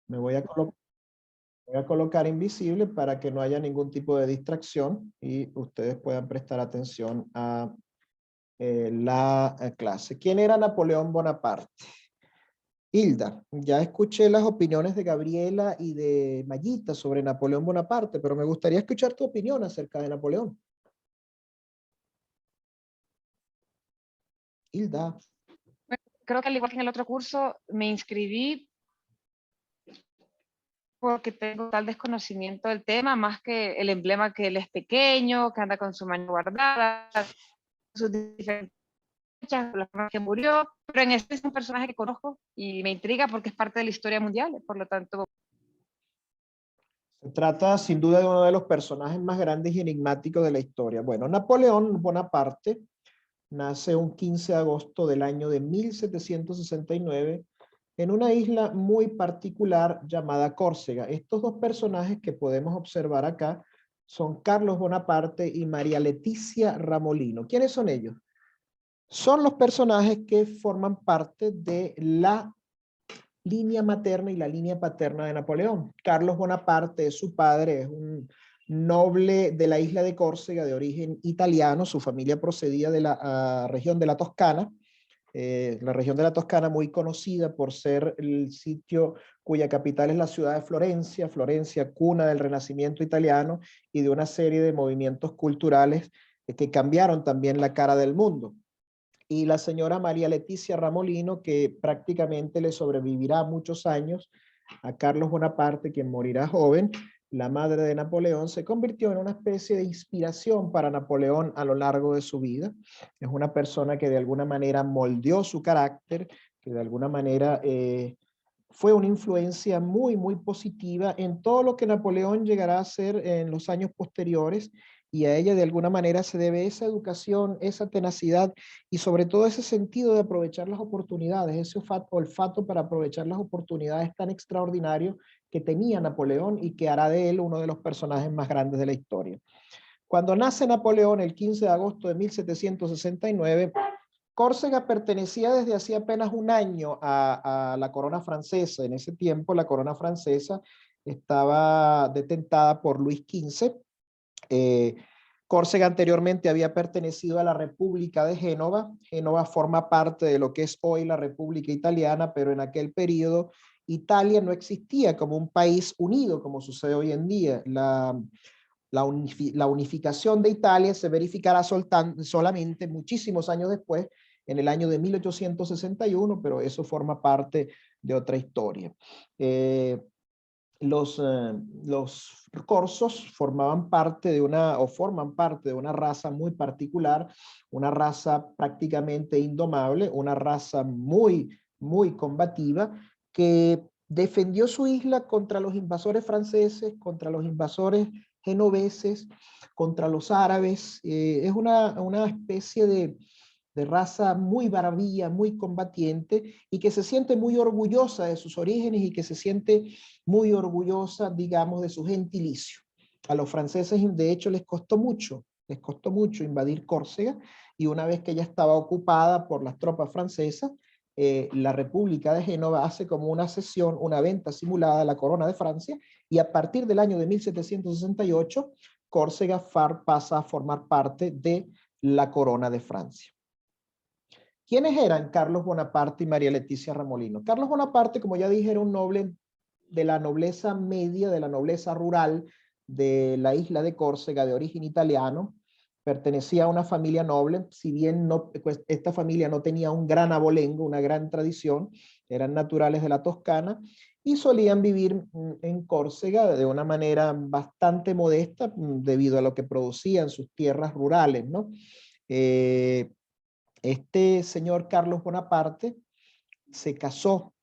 Me voy a colocar invisible para que no haya ningún tipo de distracción y ustedes puedan prestar atención a la clase. ¿Quién era Napoleón Bonaparte? Hilda, ya escuché las opiniones de Gabriela y de Mayita sobre Napoleón Bonaparte, pero me gustaría escuchar tu opinión acerca de Napoleón. Hilda. Creo que al igual que en el otro curso, me inscribí porque tengo tal desconocimiento del tema, más que el emblema que él es pequeño, que anda con su mano guardada, sus diferentes fechas, la forma que murió, pero en este es un personaje que conozco y me intriga porque es parte de la historia mundial, por lo tanto. Se trata sin duda de uno de los personajes más grandes y enigmáticos de la historia. Bueno, Napoleón Bonaparte nace un 15 de agosto del año de 1769 en una isla muy particular llamada Córcega. Estos dos personajes que podemos observar acá son Carlos Bonaparte y María Leticia Ramolino. ¿Quiénes son ellos? Son los personajes que forman parte de la línea materna y la línea paterna de Napoleón. Carlos Bonaparte es su padre, es un noble de la isla de Córcega de origen italiano, su familia procedía de la región de la Toscana, la región de la Toscana muy conocida por ser el sitio cuya capital es la ciudad de Florencia, Florencia cuna del Renacimiento italiano y de una serie de movimientos culturales que cambiaron también la cara del mundo. Y la señora María Leticia Ramolino, que prácticamente le sobrevivirá muchos años a Carlos Bonaparte, quien morirá joven, la madre de Napoleón, se convirtió en una especie de inspiración para Napoleón a lo largo de su vida. Es una persona que de alguna manera moldeó su carácter, que de alguna manera fue una influencia muy, muy positiva en todo lo que Napoleón llegará a hacer en los años posteriores, y a ella de alguna manera se debe esa educación, esa tenacidad y sobre todo ese sentido de aprovechar las oportunidades, ese olfato para aprovechar las oportunidades tan extraordinarios que tenía Napoleón y que hará de él uno de los personajes más grandes de la historia. Cuando nace Napoleón el 15 de agosto de 1769, Córcega pertenecía desde hacía apenas un año a la corona francesa. En ese tiempo la corona francesa estaba detentada por Luis XV. Córcega anteriormente había pertenecido a la República de Génova. Génova forma parte de lo que es hoy la República Italiana, pero en aquel periodo Italia no existía como un país unido, como sucede hoy en día. La unificación de Italia se verificará solamente muchísimos años después, en el año de 1861, pero eso forma parte de otra historia. Los corsos forman parte de una raza muy particular, una raza prácticamente indomable, una raza muy, muy combativa, que defendió su isla contra los invasores franceses, contra los invasores genoveses, contra los árabes. Es una especie de raza muy bravía, muy combatiente y que se siente muy orgullosa de sus orígenes y que se siente muy orgullosa, digamos, de su gentilicio. A los franceses, de hecho, les costó mucho invadir Córcega, y una vez que ya estaba ocupada por las tropas francesas, la República de Génova hace como una cesión, una venta simulada a la corona de Francia, y a partir del año de 1768, Córcega pasa a formar parte de la corona de Francia. ¿Quiénes eran Carlos Bonaparte y María Leticia Ramolino? Carlos Bonaparte, como ya dije, era un noble de la nobleza media, de la nobleza rural de la isla de Córcega, de origen italiano. Pertenecía a una familia noble, si bien no, pues, esta familia no tenía un gran abolengo, una gran tradición, eran naturales de la Toscana y solían vivir en Córcega de una manera bastante modesta debido a lo que producían sus tierras rurales, ¿no? Este señor Carlos Bonaparte se casó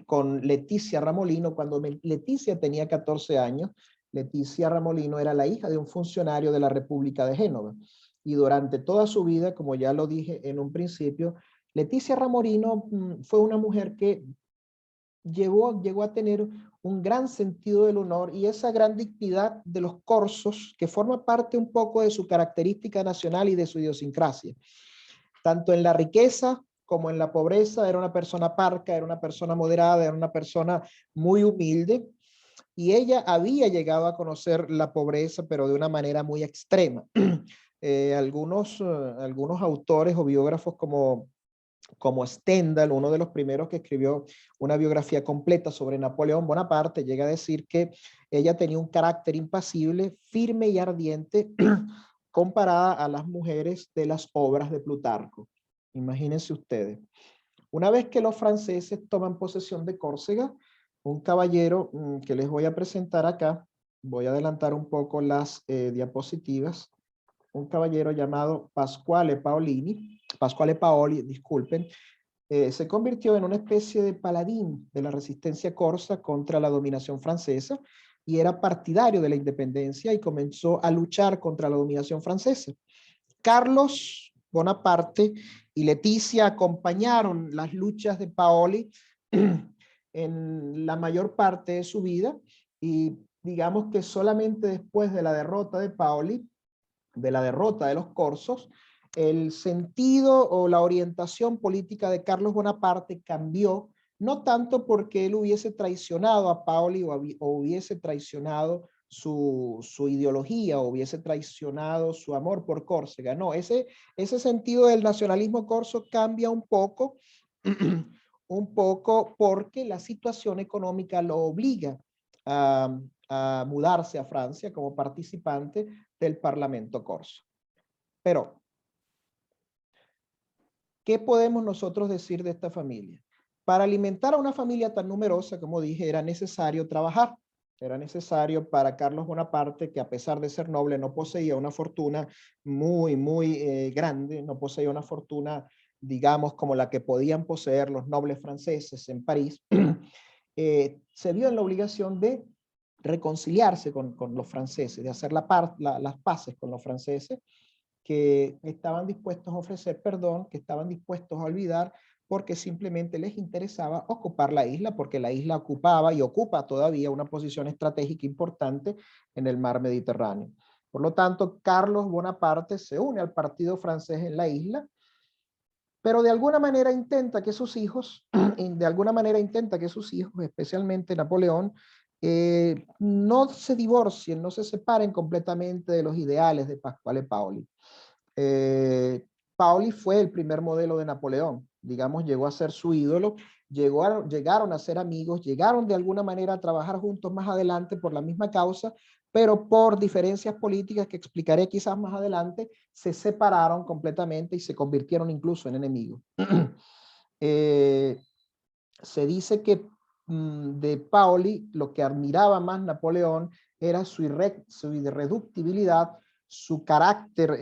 con Leticia Ramolino cuando Leticia tenía 14 años. Leticia Ramolino era la hija de un funcionario de la República de Génova. Y durante toda su vida, como ya lo dije en un principio, Leticia Ramolino fue una mujer que llegó a tener un gran sentido del honor y esa gran dignidad de los corsos, que forma parte un poco de su característica nacional y de su idiosincrasia, tanto en la riqueza como en la pobreza, era una persona parca, era una persona moderada, era una persona muy humilde, y ella había llegado a conocer la pobreza, pero de una manera muy extrema. Algunos autores o biógrafos como Stendhal, uno de los primeros que escribió una biografía completa sobre Napoleón Bonaparte, llega a decir que ella tenía un carácter impasible, firme y ardiente, comparada a las mujeres de las obras de Plutarco. Imagínense ustedes. Una vez que los franceses toman posesión de Córcega, un caballero que les voy a presentar acá, voy a adelantar un poco las diapositivas, un caballero llamado Pasquale Paoli, disculpen, se convirtió en una especie de paladín de la resistencia corsa contra la dominación francesa y era partidario de la independencia y comenzó a luchar contra la dominación francesa. Carlos Bonaparte y Leticia acompañaron las luchas de Paoli en la mayor parte de su vida, y digamos que solamente después de la derrota de Paoli, de la derrota de los corsos, el sentido o la orientación política de Carlos Bonaparte cambió, no tanto porque él hubiese traicionado a Paoli o hubiese traicionado su ideología o hubiese traicionado su amor por Córcega. No, ese sentido del nacionalismo corso cambia un poco, un poco porque la situación económica lo obliga a mudarse a Francia como participante del Parlamento corso. Pero, ¿qué podemos nosotros decir de esta familia? Para alimentar a una familia tan numerosa, como dije, era necesario trabajar. Era necesario para Carlos Bonaparte, que a pesar de ser noble, no poseía una fortuna muy grande, no poseía una fortuna, digamos, como la que podían poseer los nobles franceses en París, se vio en la obligación de reconciliarse con los franceses, de hacer las paces con los franceses, que estaban dispuestos a ofrecer perdón, que estaban dispuestos a olvidar, porque simplemente les interesaba ocupar la isla, porque la isla ocupaba y ocupa todavía una posición estratégica importante en el mar Mediterráneo. Por lo tanto, Carlos Bonaparte se une al partido francés en la isla, pero de alguna manera intenta que sus hijos, especialmente Napoleón, no se divorcien, no se separen completamente de los ideales de Pasquale Paoli. Paoli fue el primer modelo de Napoleón, digamos, llegó a ser su ídolo, llegaron a ser amigos, llegaron de alguna manera a trabajar juntos más adelante por la misma causa, pero por diferencias políticas que explicaré quizás más adelante, se separaron completamente y se convirtieron incluso en enemigos. Se dice que de Paoli lo que admiraba más Napoleón era su irreductibilidad, su carácter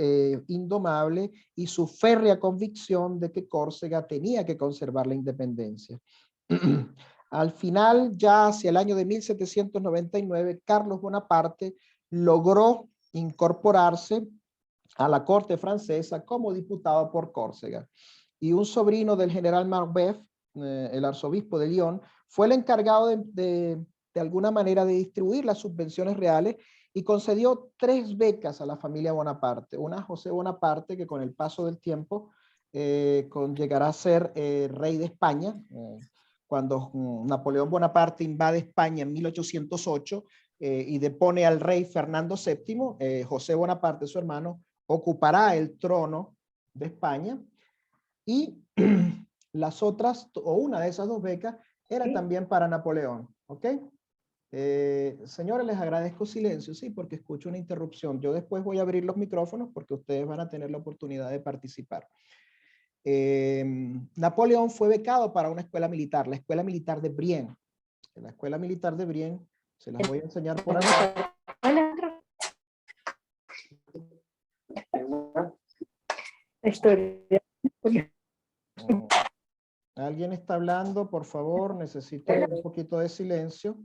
indomable y su férrea convicción de que Córcega tenía que conservar la independencia. Al final, ya hacia el año de 1799, Carlos Bonaparte logró incorporarse a la corte francesa como diputado por Córcega. Y un sobrino del general Marbeuf, el arzobispo de Lyon, fue el encargado de alguna manera de distribuir las subvenciones reales y concedió 3 becas a la familia Bonaparte. Una a José Bonaparte, que con el paso del tiempo llegará a ser rey de España. Cuando Napoleón Bonaparte invade España en 1808 y depone al rey Fernando VII, José Bonaparte, su hermano, ocupará el trono de España, y las otras, o una de esas 2 becas, era también para Napoleón. ¿Ok? Señores, les agradezco silencio, sí, porque escucho una interrupción. Yo después voy a abrir los micrófonos porque ustedes van a tener la oportunidad de participar. Napoleón fue becado para una escuela militar, la Escuela Militar de Brienne. La Escuela Militar de Brienne, se las voy a enseñar por acá. ¿Alguien está hablando? Por favor, necesito un poquito de silencio.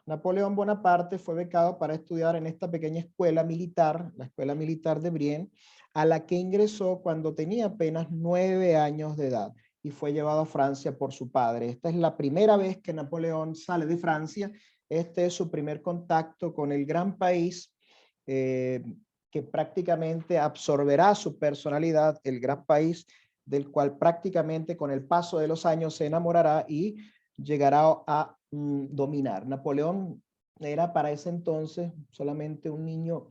Napoleón Bonaparte fue becado para estudiar en esta pequeña escuela militar, la Escuela Militar de Brienne, a la que ingresó cuando tenía apenas 9 años de edad y fue llevado a Francia por su padre. Esta es la primera vez que Napoleón sale de Francia. Este es su primer contacto con el gran país que prácticamente absorberá su personalidad, el gran país del cual prácticamente con el paso de los años se enamorará y llegará a dominar. Napoleón era para ese entonces solamente un niño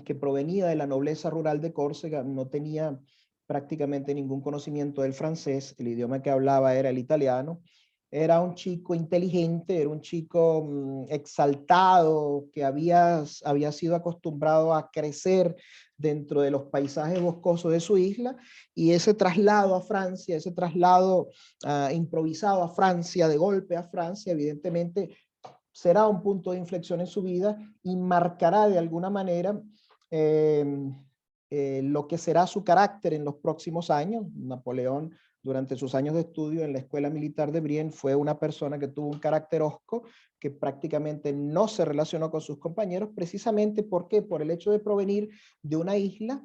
que provenía de la nobleza rural de Córcega, no tenía prácticamente ningún conocimiento del francés, el idioma que hablaba era el italiano. Era un chico inteligente, era un chico exaltado, que había sido acostumbrado a crecer dentro de los paisajes boscosos de su isla, y ese traslado a Francia, ese traslado improvisado a Francia, de golpe a Francia, evidentemente será un punto de inflexión en su vida y marcará de alguna manera lo que será su carácter en los próximos años. Napoleón, durante sus años de estudio en la Escuela Militar de Brienne, fue una persona que tuvo un carácter hosco, que prácticamente no se relacionó con sus compañeros, precisamente ¿por qué? Por el hecho de provenir de una isla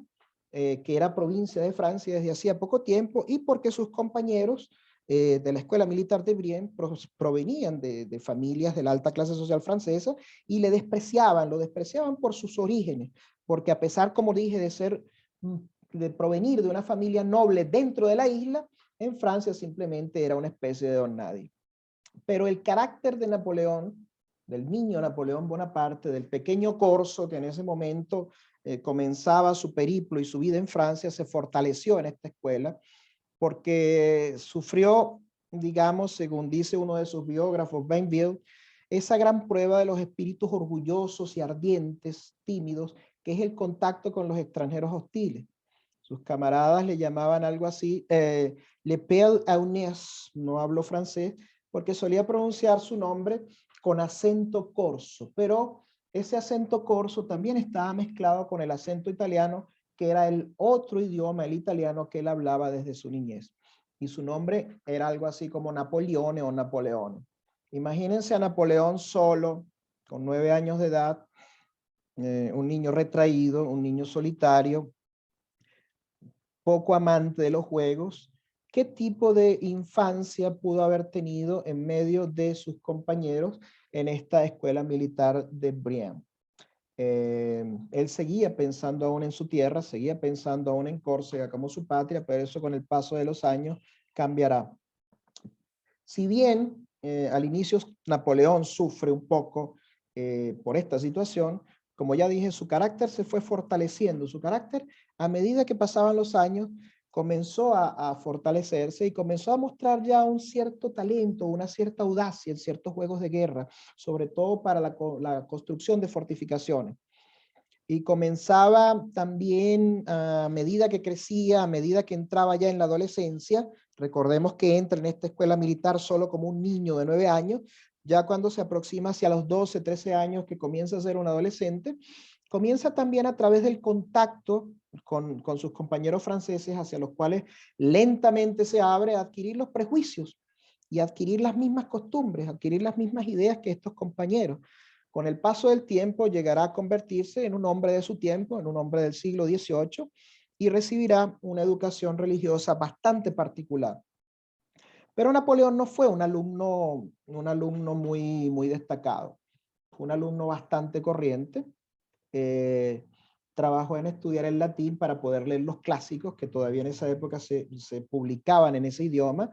que era provincia de Francia desde hacía poco tiempo, y porque sus compañeros de la Escuela Militar de Brienne provenían de familias de la alta clase social francesa y lo despreciaban por sus orígenes, porque a pesar, como dije, de provenir de una familia noble dentro de la isla, en Francia simplemente era una especie de don nadie. Pero el carácter de Napoleón, del niño Napoleón Bonaparte, del pequeño corso que en ese momento comenzaba su periplo y su vida en Francia, se fortaleció en esta escuela, porque sufrió, digamos, según dice uno de sus biógrafos, Bainville, esa gran prueba de los espíritus orgullosos y ardientes, tímidos, que es el contacto con los extranjeros hostiles. Sus camaradas le llamaban algo así, Le Pelle Aunés, no habló francés, porque solía pronunciar su nombre con acento corso, pero ese acento corso también estaba mezclado con el acento italiano, que era el otro idioma, el italiano, que él hablaba desde su niñez. Y su nombre era algo así como Napoleone o Napoleón. Imagínense a Napoleón solo, con 9 años de edad, un niño retraído, un niño solitario, poco amante de los juegos. ¿Qué tipo de infancia pudo haber tenido en medio de sus compañeros en esta escuela militar de Brienne? Él seguía pensando aún en su tierra, seguía pensando aún en Córcega como su patria, pero eso con el paso de los años cambiará. Si bien al inicio Napoleón sufre un poco por esta situación, como ya dije, su carácter se fue fortaleciendo. Su carácter, a medida que pasaban los años, comenzó a fortalecerse y comenzó a mostrar ya un cierto talento, una cierta audacia en ciertos juegos de guerra, sobre todo para la construcción de fortificaciones. Y comenzaba también, a medida que crecía, a medida que entraba ya en la adolescencia, recordemos que entra en esta escuela militar solo como un niño de 9 años, ya cuando se aproxima hacia los 12, 13 años que comienza a ser un adolescente, comienza también a través del contacto con sus compañeros franceses, hacia los cuales lentamente se abre a adquirir los prejuicios y adquirir las mismas costumbres, adquirir las mismas ideas que estos compañeros. Con el paso del tiempo llegará a convertirse en un hombre de su tiempo, en un hombre del siglo XVIII, y recibirá una educación religiosa bastante particular. Pero Napoleón no fue un alumno muy destacado. Fue un alumno bastante corriente. Trabajó en estudiar el latín para poder leer los clásicos, que todavía en esa época se publicaban en ese idioma,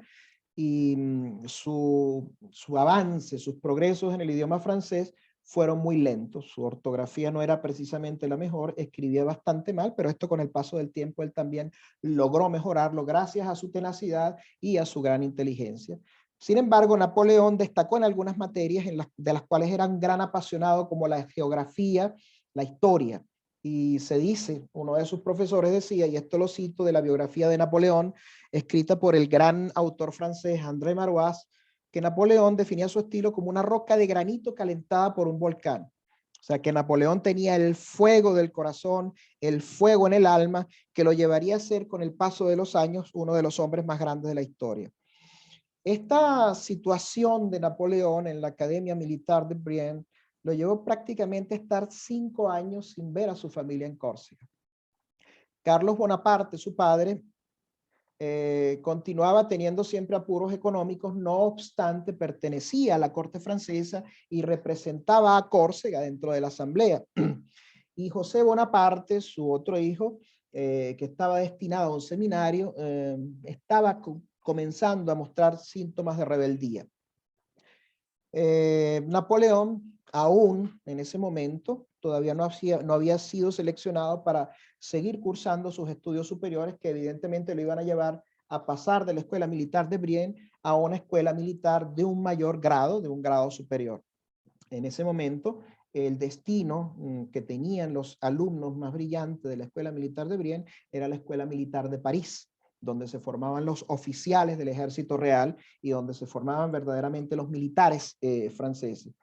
y su avance, sus progresos en el idioma francés fueron muy lentos. Su ortografía no era precisamente la mejor, escribía bastante mal, pero esto con el paso del tiempo él también logró mejorarlo gracias a su tenacidad y a su gran inteligencia. Sin embargo, Napoleón destacó en algunas materias de las cuales era un gran apasionado, como la geografía, la historia. Y se dice, uno de sus profesores decía, y esto lo cito de la biografía de Napoleón, escrita por el gran autor francés André Marois, que Napoleón definía su estilo como una roca de granito calentada por un volcán. O sea, que Napoleón tenía el fuego del corazón, el fuego en el alma, que lo llevaría a ser con el paso de los años uno de los hombres más grandes de la historia. Esta situación de Napoleón en la Academia Militar de Brienne lo llevó prácticamente a estar 5 años sin ver a su familia en Córcega. Carlos Bonaparte, su padre, continuaba teniendo siempre apuros económicos, no obstante pertenecía a la corte francesa y representaba a Córcega dentro de la asamblea. Y José Bonaparte, su otro hijo, que estaba destinado a un seminario, estaba comenzando a mostrar síntomas de rebeldía. Napoleón, aún en ese momento, todavía no había sido seleccionado para seguir cursando sus estudios superiores, que evidentemente lo iban a llevar a pasar de la escuela militar de Brienne a una escuela militar de un mayor grado, de un grado superior. En ese momento, el destino que tenían los alumnos más brillantes de la escuela militar de Brienne era la escuela militar de París, donde se formaban los oficiales del ejército real y donde se formaban verdaderamente los militares franceses.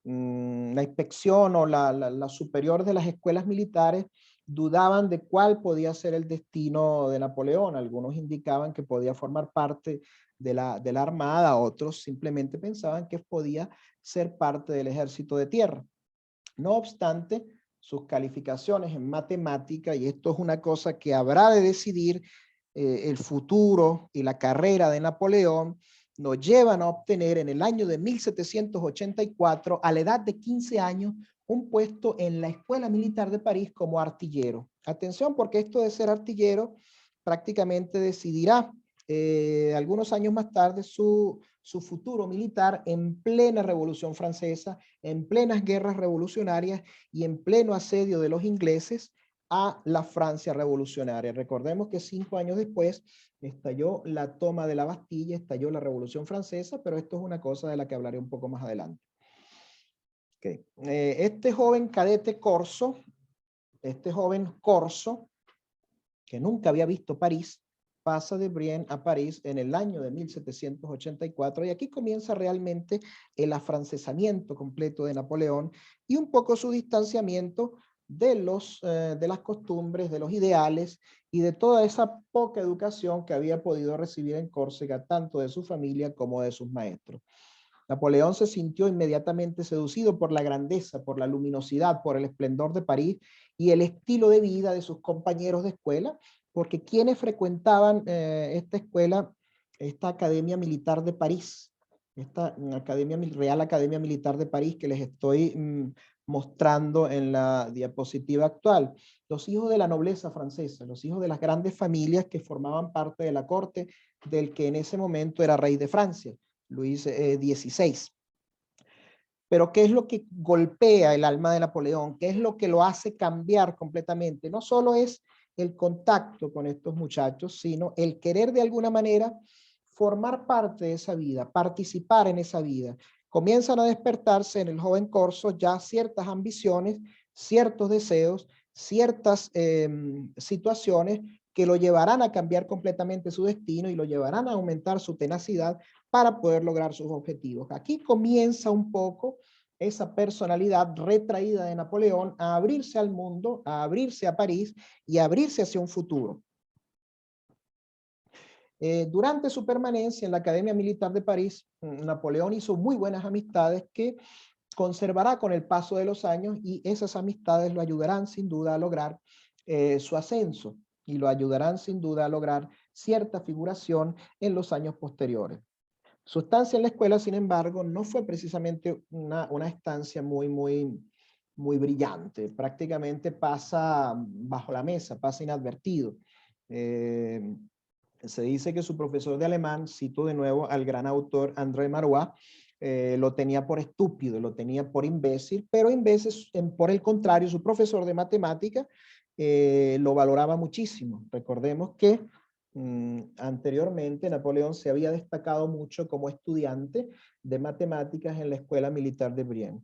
La inspección o la superior de las escuelas militares dudaban de cuál podía ser el destino de Napoleón. Algunos indicaban que podía formar parte de la armada, otros simplemente pensaban que podía ser parte del ejército de tierra. No obstante, sus calificaciones en matemática, y esto es una cosa que habrá de decidir el futuro y la carrera de Napoleón, nos llevan a obtener en el año de 1784, a la edad de 15 años, un puesto en la Escuela Militar de París como artillero. Atención, porque esto de ser artillero prácticamente decidirá algunos años más tarde su futuro militar en plena Revolución Francesa, en plenas guerras revolucionarias y en pleno asedio de los ingleses a la Francia revolucionaria. Recordemos que 5 años después estalló la toma de la Bastilla, estalló la Revolución Francesa, pero esto es una cosa de la que hablaré un poco más adelante. Okay. Este joven cadete Corso, que nunca había visto París, pasa de Brienne a París en el año de 1784 y aquí comienza realmente el afrancesamiento completo de Napoleón y un poco su distanciamiento de las costumbres, de los ideales y de toda esa poca educación que había podido recibir en Córcega, tanto de su familia como de sus maestros. Napoleón se sintió inmediatamente seducido por la grandeza, por la luminosidad, por el esplendor de París y el estilo de vida de sus compañeros de escuela, porque quienes frecuentaban esta escuela, esta Academia Militar de París, esta Real Academia Militar de París que les estoy mostrando en la diapositiva actual. Los hijos de la nobleza francesa, los hijos de las grandes familias que formaban parte de la corte del que en ese momento era rey de Francia, Luis XVI. Pero ¿qué es lo que golpea el alma de Napoleón? ¿Qué es lo que lo hace cambiar completamente? No solo es el contacto con estos muchachos, sino el querer de alguna manera formar parte de esa vida, participar en esa vida. Comienzan a despertarse en el joven Corso ya ciertas ambiciones, ciertos deseos, ciertas situaciones que lo llevarán a cambiar completamente su destino y lo llevarán a aumentar su tenacidad para poder lograr sus objetivos. Aquí comienza un poco esa personalidad retraída de Napoleón a abrirse al mundo, a abrirse a París y a abrirse hacia un futuro. Durante su permanencia en la Academia Militar de París, Napoleón hizo muy buenas amistades que conservará con el paso de los años y esas amistades lo ayudarán sin duda a lograr su ascenso y lo ayudarán sin duda a lograr cierta figuración en los años posteriores. Su estancia en la escuela, sin embargo, no fue precisamente una estancia muy brillante. Prácticamente pasa bajo la mesa, pasa inadvertido. Se dice que su profesor de alemán, cito de nuevo al gran autor André Marois, lo tenía por estúpido, lo tenía por imbécil, pero por el contrario, su profesor de matemática lo valoraba muchísimo. Recordemos que anteriormente Napoleón se había destacado mucho como estudiante de matemáticas en la Escuela Militar de Brienne.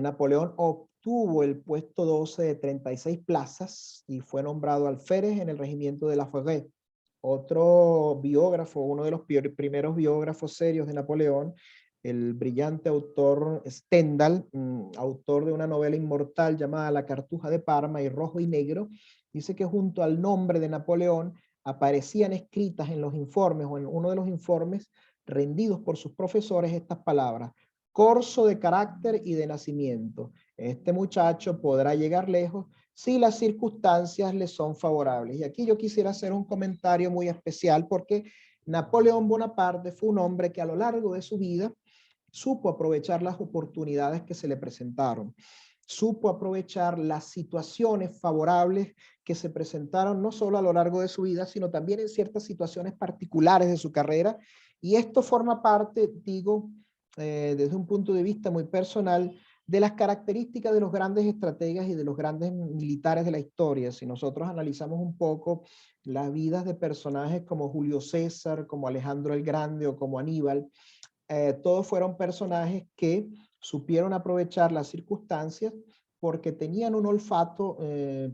Napoleón obtuvo el puesto 12 de 36 plazas y fue nombrado alférez en el regimiento de La Forêt. Otro biógrafo, uno de los primeros biógrafos serios de Napoleón, el brillante autor Stendhal, autor de una novela inmortal llamada La Cartuja de Parma y Rojo y Negro, dice que junto al nombre de Napoleón aparecían escritas en los informes o en uno de los informes rendidos por sus profesores estas palabras: corso de carácter y de nacimiento. Este muchacho podrá llegar lejos si las circunstancias le son favorables. Y aquí yo quisiera hacer un comentario muy especial porque Napoleón Bonaparte fue un hombre que a lo largo de su vida supo aprovechar las oportunidades que se le presentaron, supo aprovechar las situaciones favorables que se presentaron no solo a lo largo de su vida, sino también en ciertas situaciones particulares de su carrera. Y esto forma parte, digo, desde un punto de vista muy personal, de las características de los grandes estrategas y de los grandes militares de la historia. Si nosotros analizamos un poco las vidas de personajes como Julio César, como Alejandro el Grande o como Aníbal, todos fueron personajes que supieron aprovechar las circunstancias porque tenían un olfato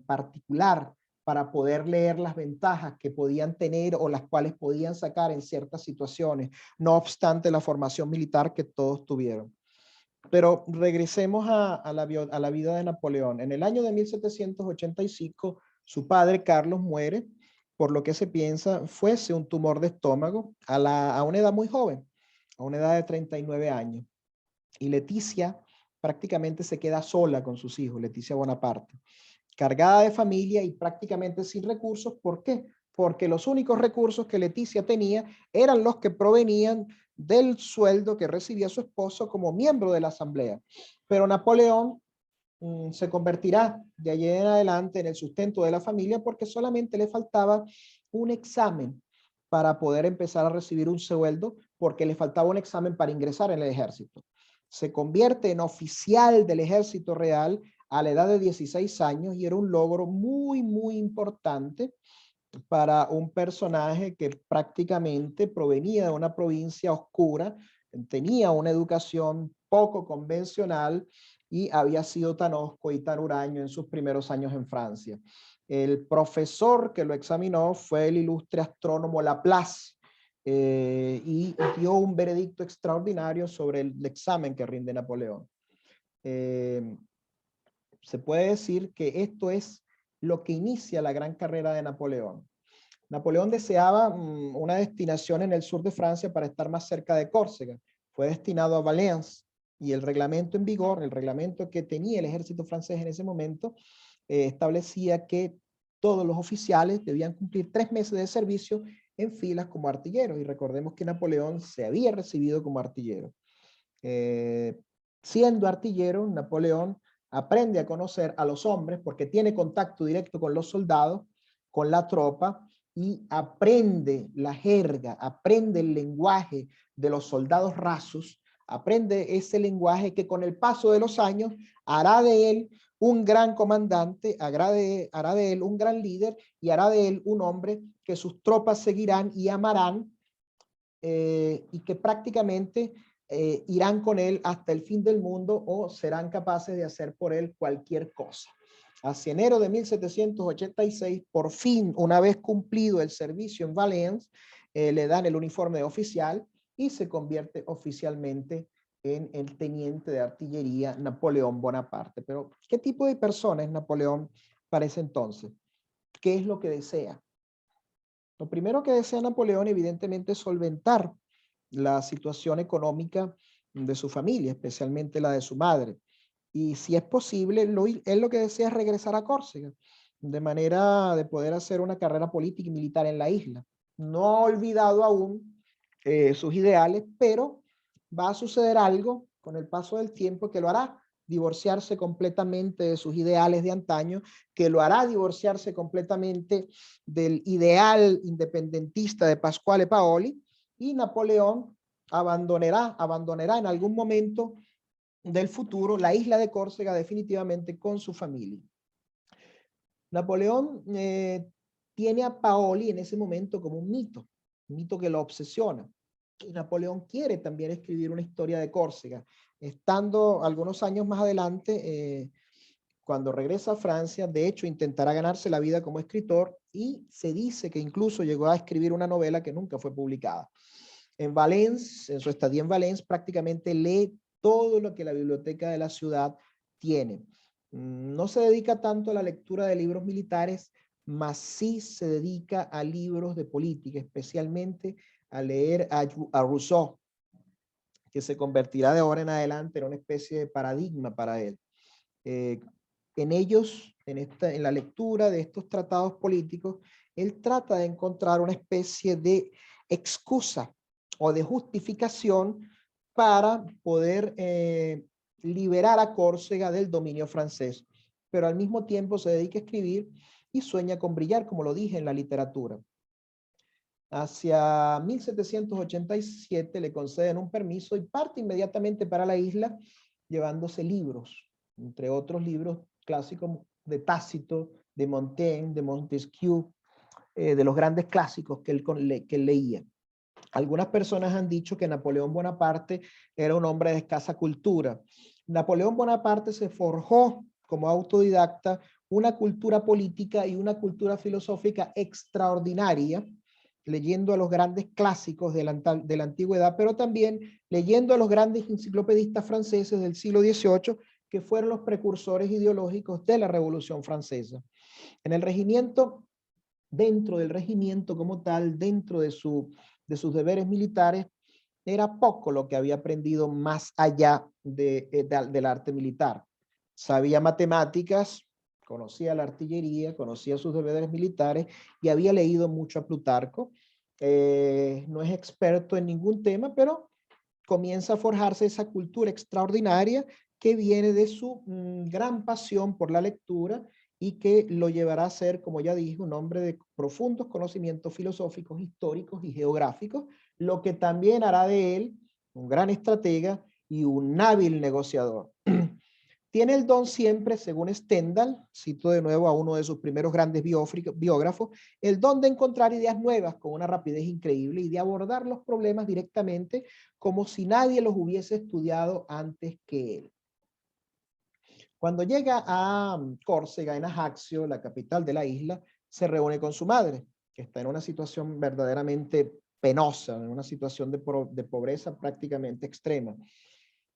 particular para poder leer las ventajas que podían tener o las cuales podían sacar en ciertas situaciones, no obstante la formación militar que todos tuvieron. Pero regresemos a la vida de Napoleón. En el año de 1785, su padre Carlos muere, por lo que se piensa fuese un tumor de estómago a una edad muy joven, a una edad de 39 años. Y Leticia prácticamente se queda sola con sus hijos, Leticia Bonaparte, cargada de familia y prácticamente sin recursos. ¿Por qué? Porque los únicos recursos que Leticia tenía eran los que provenían del sueldo que recibía su esposo como miembro de la asamblea. Pero Napoleón se convertirá de allí en adelante en el sustento de la familia porque solamente le faltaba un examen para poder empezar a recibir un sueldo, porque le faltaba un examen para ingresar en el ejército. Se convierte en oficial del ejército real a la edad de 16 años y era un logro muy, muy importante para un personaje que prácticamente provenía de una provincia oscura, tenía una educación poco convencional y había sido tan hosco y tan huraño en sus primeros años en Francia. El profesor que lo examinó fue el ilustre astrónomo Laplace, y dio un veredicto extraordinario sobre el examen que rinde Napoleón. Se puede decir que esto es lo que inicia la gran carrera de Napoleón. Napoleón deseaba una destinación en el sur de Francia para estar más cerca de Córcega. Fue destinado a Valence y el reglamento en vigor, el reglamento que tenía el ejército francés en ese momento, establecía que todos los oficiales debían cumplir 3 meses de servicio en filas como artilleros. Y recordemos que Napoleón se había recibido como artillero. Siendo artillero, Napoleón aprende a conocer a los hombres porque tiene contacto directo con los soldados, con la tropa, y aprende la jerga, aprende el lenguaje de los soldados rasos, aprende ese lenguaje que con el paso de los años hará de él un gran comandante, hará de él un gran líder y hará de él un hombre que sus tropas seguirán y amarán, y que prácticamente irán con él hasta el fin del mundo o serán capaces de hacer por él cualquier cosa. Hacia enero de 1786, por fin, una vez cumplido el servicio en Valence, le dan el uniforme de oficial y se convierte oficialmente en el teniente de artillería Napoleón Bonaparte. Pero, ¿qué tipo de persona es Napoleón para ese entonces? ¿Qué es lo que desea? Lo primero que desea Napoleón, evidentemente, es solventar la situación económica de su familia, especialmente la de su madre. Y si es posible, él lo que desea es regresar a Córcega, de manera de poder hacer una carrera política y militar en la isla. No ha olvidado aún sus ideales, pero va a suceder algo con el paso del tiempo que lo hará divorciarse completamente de sus ideales de antaño, que lo hará divorciarse completamente del ideal independentista de Pasquale Paoli, y Napoleón abandonará en algún momento del futuro la isla de Córcega definitivamente con su familia. Napoleón tiene a Paoli en ese momento como un mito que lo obsesiona. Y Napoleón quiere también escribir una historia de Córcega. Estando algunos años más adelante, cuando regresa a Francia, de hecho intentará ganarse la vida como escritor y se dice que incluso llegó a escribir una novela que nunca fue publicada. En Valence, en su estadía en Valence, prácticamente lee todo lo que la biblioteca de la ciudad tiene. No se dedica tanto a la lectura de libros militares, mas sí se dedica a libros de política, especialmente a leer a Rousseau, que se convertirá de ahora en adelante en una especie de paradigma para él. En ellos, en la lectura de estos tratados políticos, él trata de encontrar una especie de excusa o de justificación para poder liberar a Córcega del dominio francés, pero al mismo tiempo se dedica a escribir y sueña con brillar, como lo dije, en la literatura. Hacia 1787 le conceden un permiso y parte inmediatamente para la isla llevándose libros, entre otros libros clásicos de Tácito, de Montaigne, de Montesquieu, de los grandes clásicos que él leía. Algunas personas han dicho que Napoleón Bonaparte era un hombre de escasa cultura. Napoleón Bonaparte se forjó como autodidacta una cultura política y una cultura filosófica extraordinaria, leyendo a los grandes clásicos de la antigüedad, pero también leyendo a los grandes enciclopedistas franceses del siglo XVIII, que fueron los precursores ideológicos de la Revolución Francesa. En el regimiento, dentro del regimiento como tal, dentro de sus deberes militares, era poco lo que había aprendido más allá del arte militar. Sabía matemáticas, conocía la artillería, conocía sus deberes militares y había leído mucho a Plutarco. No es experto en ningún tema, pero comienza a forjarse esa cultura extraordinaria que viene de su gran pasión por la lectura y que lo llevará a ser, como ya dije, un hombre de profundos conocimientos filosóficos, históricos y geográficos, lo que también hará de él un gran estratega y un hábil negociador. Tiene el don siempre, según Stendhal, cito de nuevo a uno de sus primeros grandes biógrafos, el don de encontrar ideas nuevas con una rapidez increíble y de abordar los problemas directamente como si nadie los hubiese estudiado antes que él. Cuando llega a Córcega, en Ajaccio, la capital de la isla, se reúne con su madre, que está en una situación verdaderamente penosa, en una situación de pobreza prácticamente extrema.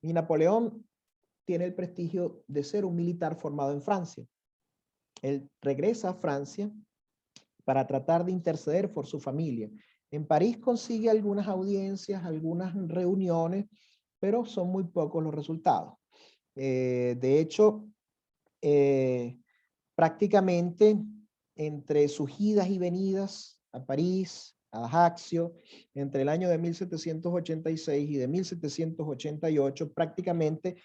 Y Napoleón tiene el prestigio de ser un militar formado en Francia. Él regresa a Francia para tratar de interceder por su familia. En París consigue algunas audiencias, algunas reuniones, pero son muy pocos los resultados. De hecho, prácticamente entre sus idas y venidas a París, a Ajaccio, entre el año de 1786 y de 1788, prácticamente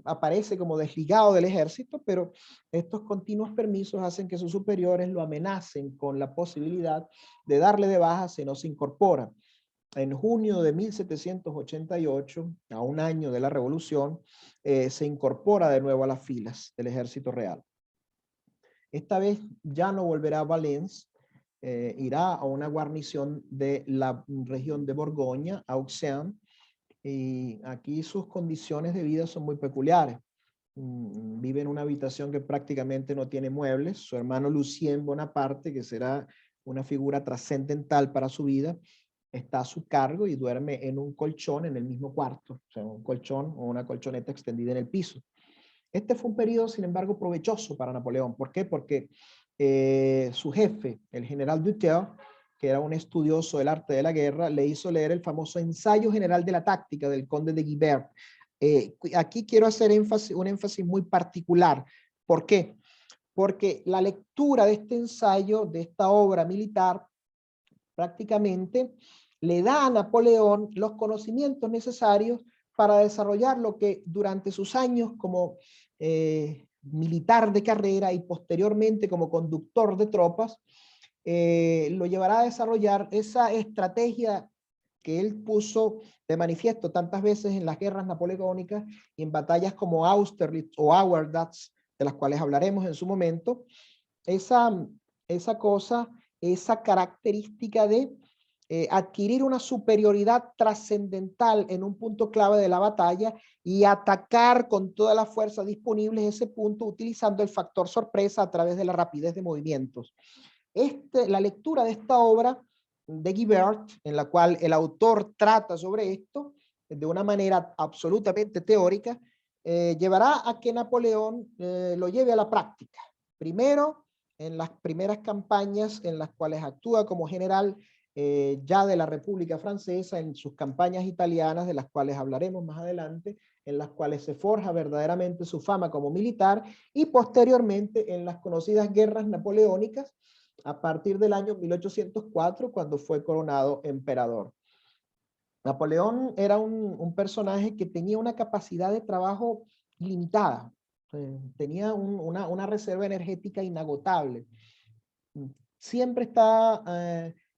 aparece como desligado del ejército, pero estos continuos permisos hacen que sus superiores lo amenacen con la posibilidad de darle de baja si no se incorpora. En junio de 1788, a un año de la Revolución, se incorpora de nuevo a las filas del ejército real. Esta vez ya no volverá a Valence, irá a una guarnición de la región de Borgoña, Auxerre, y aquí sus condiciones de vida son muy peculiares. Vive en una habitación que prácticamente no tiene muebles. Su hermano Lucien Bonaparte, que será una figura trascendental para su vida, está a su cargo y duerme en un colchón en el mismo cuarto, o sea, un colchón o una colchoneta extendida en el piso. Este fue un periodo, sin embargo, provechoso para Napoleón. ¿Por qué? Porque su jefe, el general Duterre, que era un estudioso del arte de la guerra, le hizo leer el famoso Ensayo General de la Táctica del conde de Guibert. Aquí quiero hacer un énfasis muy particular. ¿Por qué? Porque la lectura de este ensayo, de esta obra militar, prácticamente le da a Napoleón los conocimientos necesarios para desarrollar lo que durante sus años como militar de carrera y posteriormente como conductor de tropas, lo llevará a desarrollar esa estrategia que él puso de manifiesto tantas veces en las guerras napoleónicas y en batallas como Austerlitz o Auerdatz, de las cuales hablaremos en su momento, esa característica de adquirir una superioridad trascendental en un punto clave de la batalla y atacar con toda la fuerza disponible ese punto utilizando el factor sorpresa a través de la rapidez de movimientos. La lectura de esta obra de Guibert, en la cual el autor trata sobre esto de una manera absolutamente teórica, llevará a que Napoleón lo lleve a la práctica. Primero, en las primeras campañas en las cuales actúa como general ya de la República Francesa, en sus campañas italianas, de las cuales hablaremos más adelante, en las cuales se forja verdaderamente su fama como militar, y posteriormente en las conocidas guerras napoleónicas, a partir del año 1804, cuando fue coronado emperador. Napoleón era un personaje que tenía una capacidad de trabajo limitada. tenía una reserva energética inagotable. Siempre está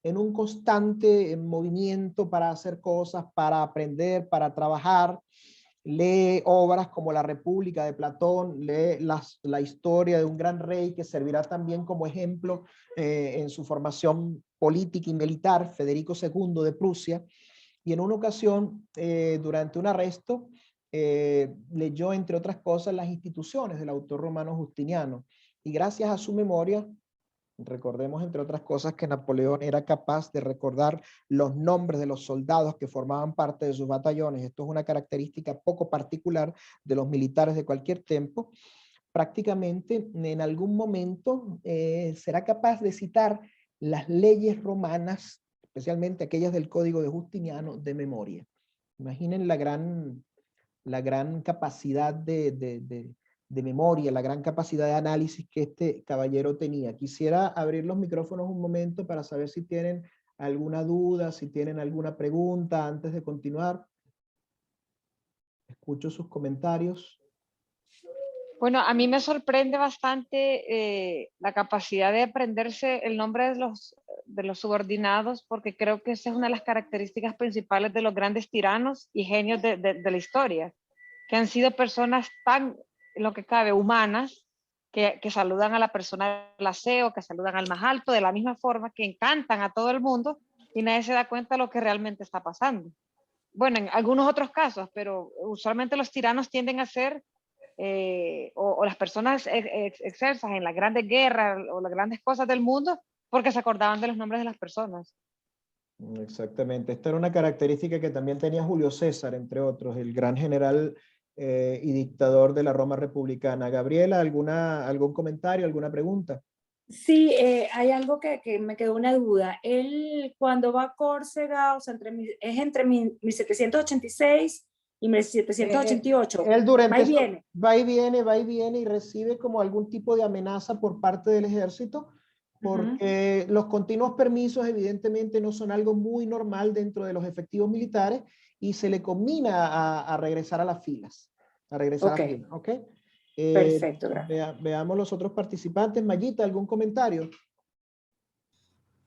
en un constante movimiento para hacer cosas, para aprender, para trabajar. Lee obras como La República de Platón, lee la historia de un gran rey que servirá también como ejemplo en su formación política y militar, Federico II de Prusia. Y en una ocasión, durante un arresto, leyó, entre otras cosas, las instituciones del autor romano Justiniano. Y gracias a su memoria, recordemos, entre otras cosas, que Napoleón era capaz de recordar los nombres de los soldados que formaban parte de sus batallones. Esto es una característica poco particular de los militares de cualquier tiempo. Prácticamente en algún momento será capaz de citar las leyes romanas, especialmente aquellas del Código de Justiniano, de memoria. Imaginen la gran capacidad de memoria, la gran capacidad de análisis que este caballero tenía. Quisiera abrir los micrófonos un momento para saber si tienen alguna duda, si tienen alguna pregunta antes de continuar. Escucho sus comentarios. Bueno, a mí me sorprende bastante la capacidad de aprenderse el nombre de los subordinados, porque creo que esa es una de las características principales de los grandes tiranos y genios de la historia, que han sido personas tan, en lo que cabe, humanas, que saludan a la persona del aseo, que saludan al más alto, de la misma forma, que encantan a todo el mundo y nadie se da cuenta de lo que realmente está pasando. Bueno, en algunos otros casos, pero usualmente los tiranos tienden a ser o las personas excersas en las grandes guerras o las grandes cosas del mundo porque se acordaban de los nombres de las personas. Exactamente. Esta era una característica que también tenía Julio César, entre otros, el gran general y dictador de la Roma republicana. Gabriela, ¿algún comentario, alguna pregunta? Sí, hay algo que me quedó una duda. Él cuando va a Córcega, o sea, es entre 1786 y 1788. Él durante Va y viene. va y viene, va y viene y recibe como algún tipo de amenaza por parte del ejército, porque los continuos permisos evidentemente no son algo muy normal dentro de los efectivos militares y se le combina a regresar a las filas. A regresar a las filas, ¿ok? Perfecto, gracias. Veamos los otros participantes. Mayita, ¿algún comentario?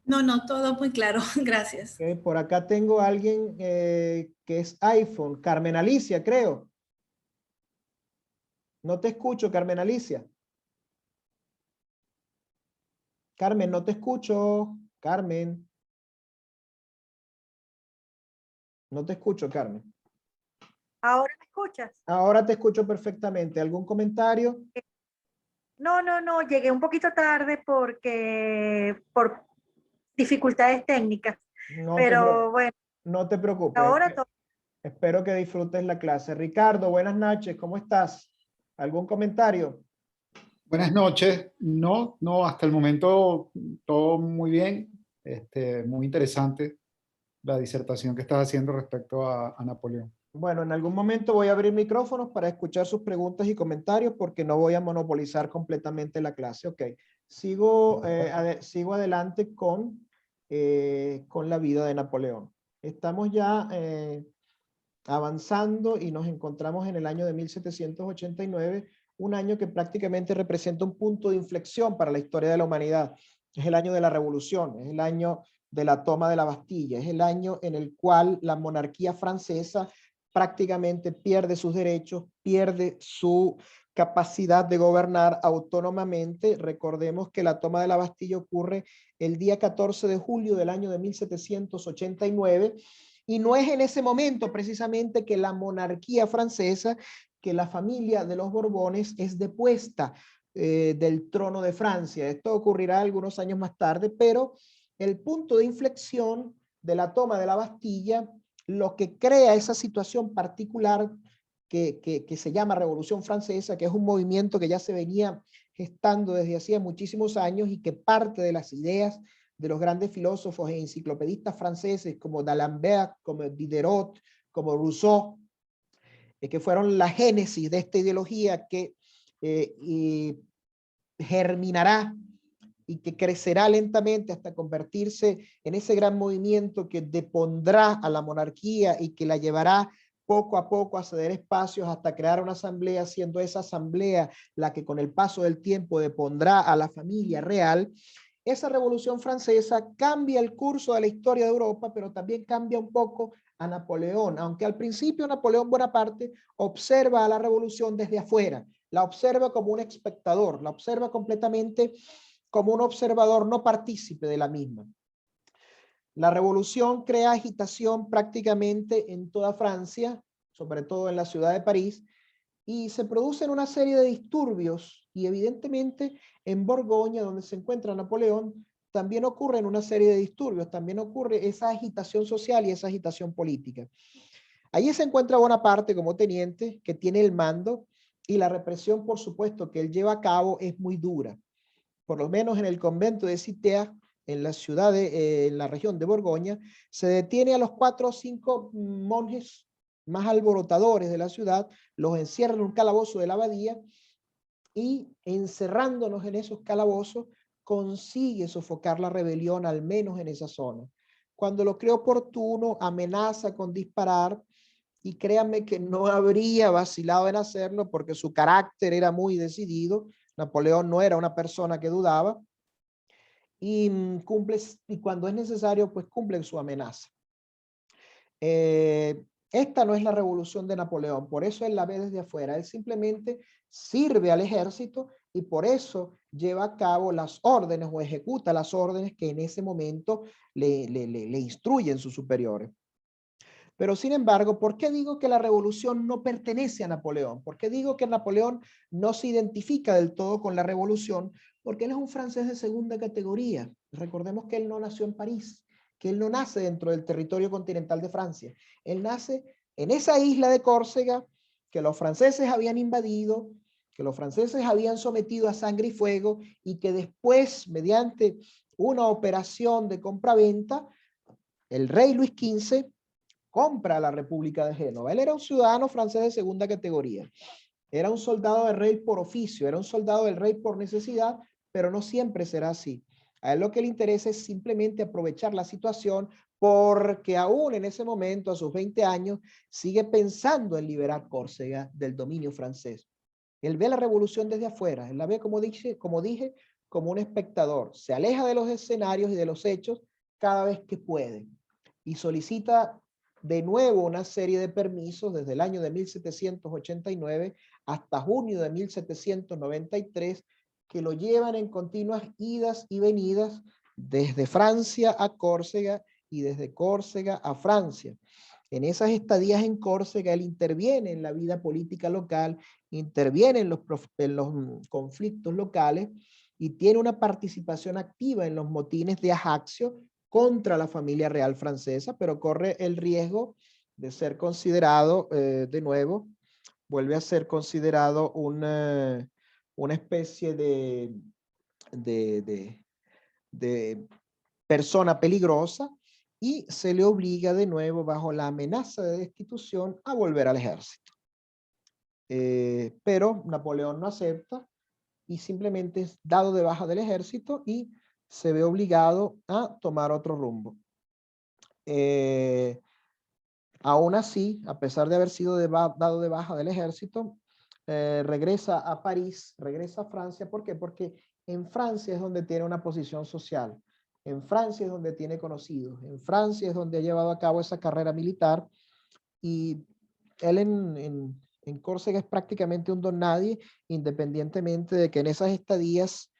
No, todo muy claro, gracias. Okay, por acá tengo a alguien que es iPhone, Carmen Alicia, creo. No te escucho, Carmen Alicia. Carmen, no te escucho. Carmen. No te escucho, Carmen. ¿Ahora me escuchas? Ahora te escucho perfectamente. ¿Algún comentario? No, llegué un poquito tarde por dificultades técnicas, pero bueno, no te preocupes. ahora todo. Espero que disfrutes la clase. Ricardo, buenas noches, ¿cómo estás? ¿Algún comentario? Buenas noches. No, hasta el momento todo muy bien. Muy interesante la disertación que estás haciendo respecto a Napoleón. Bueno, en algún momento voy a abrir micrófonos para escuchar sus preguntas y comentarios porque no voy a monopolizar completamente la clase. Ok, sigo adelante con la vida de Napoleón. Estamos ya avanzando y nos encontramos en el año de 1789, un año que prácticamente representa un punto de inflexión para la historia de la humanidad. Es el año de la revolución, es el año de la toma de la Bastilla, es el año en el cual la monarquía francesa prácticamente pierde sus derechos, pierde su capacidad de gobernar autónomamente. Recordemos que la toma de la Bastilla ocurre el día 14 de julio del año de 1789 y no es en ese momento precisamente que la monarquía francesa, que la familia de los Borbones es depuesta del trono de Francia. Esto ocurrirá algunos años más tarde, pero el punto de inflexión de la toma de la Bastilla, lo que crea esa situación particular que se llama Revolución Francesa, que es un movimiento que ya se venía gestando desde hacía muchísimos años y que parte de las ideas de los grandes filósofos e enciclopedistas franceses como d'Alembert, como Diderot, como Rousseau, que fueron la génesis de esta ideología que germinará y que crecerá lentamente hasta convertirse en ese gran movimiento que depondrá a la monarquía y que la llevará poco a poco a ceder espacios hasta crear una asamblea, siendo esa asamblea la que con el paso del tiempo depondrá a la familia real. Esa Revolución Francesa cambia el curso de la historia de Europa, pero también cambia un poco a Napoleón, aunque al principio Napoleón Bonaparte observa a la revolución desde afuera, la observa como un espectador, la observa completamente como un observador no partícipe de la misma. La revolución crea agitación prácticamente en toda Francia, sobre todo en la ciudad de París, y se producen una serie de disturbios, y evidentemente en Borgoña, donde se encuentra Napoleón, también ocurren una serie de disturbios, también ocurre esa agitación social y esa agitación política. Allí se encuentra Bonaparte como teniente, que tiene el mando, y la represión, por supuesto, que él lleva a cabo es muy dura. Por lo menos en el convento de Citeaux, en la ciudad en la región de Borgoña, se detiene a los 4 o 5 monjes más alborotadores de la ciudad, los encierran en un calabozo de la abadía, y encerrándonos en esos calabozos, consigue sofocar la rebelión, al menos en esa zona. Cuando lo cree oportuno, amenaza con disparar, y créanme que no habría vacilado en hacerlo, porque su carácter era muy decidido. Napoleón no era una persona que dudaba, y cumple, y cuando es necesario, pues cumple su amenaza. Esta no es la revolución de Napoleón, por eso él la ve desde afuera. Él simplemente sirve al ejército y por eso lleva a cabo las órdenes o ejecuta las órdenes que en ese momento le instruyen sus superiores. Pero sin embargo, ¿por qué digo que la revolución no pertenece a Napoleón? ¿Por qué digo que Napoleón no se identifica del todo con la revolución? Porque él es un francés de segunda categoría. Recordemos que él no nació en París, que él no nace dentro del territorio continental de Francia. Él nace en esa isla de Córcega que los franceses habían invadido, que los franceses habían sometido a sangre y fuego, y que después, mediante una operación de compra-venta, el rey Luis XV compra a la República de Génova. Él era un ciudadano francés de segunda categoría. Era un soldado del rey por oficio, era un soldado del rey por necesidad, pero no siempre será así. A él lo que le interesa es simplemente aprovechar la situación, porque aún en ese momento, a sus 20 años, sigue pensando en liberar Córcega del dominio francés. Él ve la revolución desde afuera, él la ve, como dije, como un espectador. Se aleja de los escenarios y de los hechos cada vez que puede, y solicita de nuevo una serie de permisos desde el año de 1789 hasta junio de 1793, que lo llevan en continuas idas y venidas desde Francia a Córcega y desde Córcega a Francia. En esas estadías en Córcega, él interviene en la vida política local, interviene en los conflictos locales, y tiene una participación activa en los motines de Ajaccio contra la familia real francesa, pero corre el riesgo de ser considerado, de nuevo, vuelve a ser considerado una especie de persona peligrosa, y se le obliga de nuevo, bajo la amenaza de destitución, a volver al ejército. Pero Napoleón no acepta y simplemente es dado de baja del ejército y se ve obligado a tomar otro rumbo. Aún así, a pesar de haber sido dado de baja del ejército, regresa a París, regresa a Francia. ¿Por qué? Porque en Francia es donde tiene una posición social, en Francia es donde tiene conocidos, en Francia es donde ha llevado a cabo esa carrera militar, y él en Córcega es prácticamente un don nadie, independientemente de que en esas estadías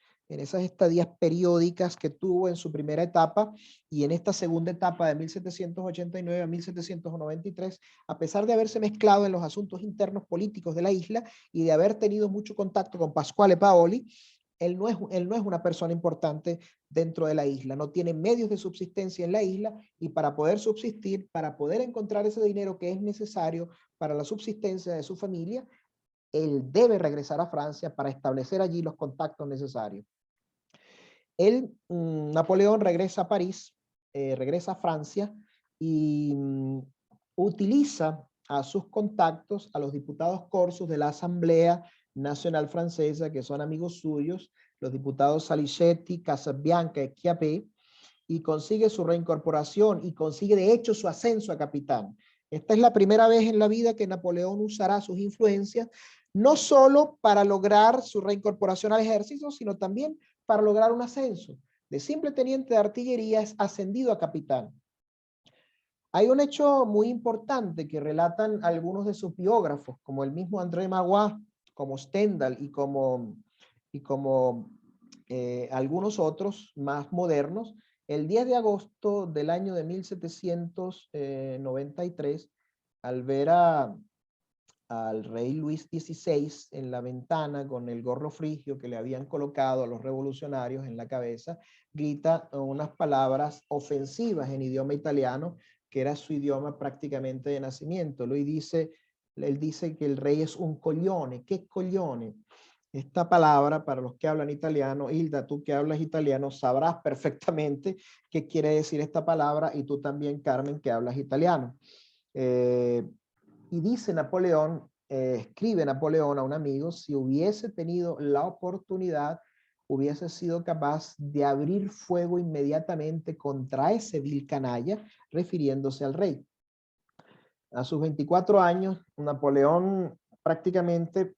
periódicas que tuvo en su primera etapa y en esta segunda etapa de 1789 a 1793, a pesar de haberse mezclado en los asuntos internos políticos de la isla y de haber tenido mucho contacto con Pasquale Paoli, él no es una persona importante dentro de la isla, no tiene medios de subsistencia en la isla, y para poder subsistir, para poder encontrar ese dinero que es necesario para la subsistencia de su familia, él debe regresar a Francia para establecer allí los contactos necesarios. Napoleón regresa a París, regresa a Francia, y utiliza a sus contactos, a los diputados corsos de la Asamblea Nacional Francesa, que son amigos suyos, los diputados Salicetti, Casabianca y Chiappé, y consigue su reincorporación y consigue de hecho su ascenso a capitán. Esta es la primera vez en la vida que Napoleón usará sus influencias, no solo para lograr su reincorporación al ejército, sino también para lograr un ascenso. De simple teniente de artillería es ascendido a capitán. Hay un hecho muy importante que relatan algunos de sus biógrafos, como el mismo André Magua, como Stendhal y como algunos otros más modernos. El 10 de agosto del año de 1793, al ver al rey Luis XVI en la ventana con el gorro frigio que le habían colocado a los revolucionarios en la cabeza, grita unas palabras ofensivas en idioma italiano, que era su idioma prácticamente de nacimiento. Él dice que el rey es un coglione. ¿Qué coglione? Esta palabra, para los que hablan italiano, Hilda, tú que hablas italiano, sabrás perfectamente qué quiere decir esta palabra, y tú también, Carmen, que hablas italiano. Y dice Napoleón, escribe Napoleón a un amigo, si hubiese tenido la oportunidad, hubiese sido capaz de abrir fuego inmediatamente contra ese vil canalla, refiriéndose al rey. A sus 24 años, Napoleón prácticamente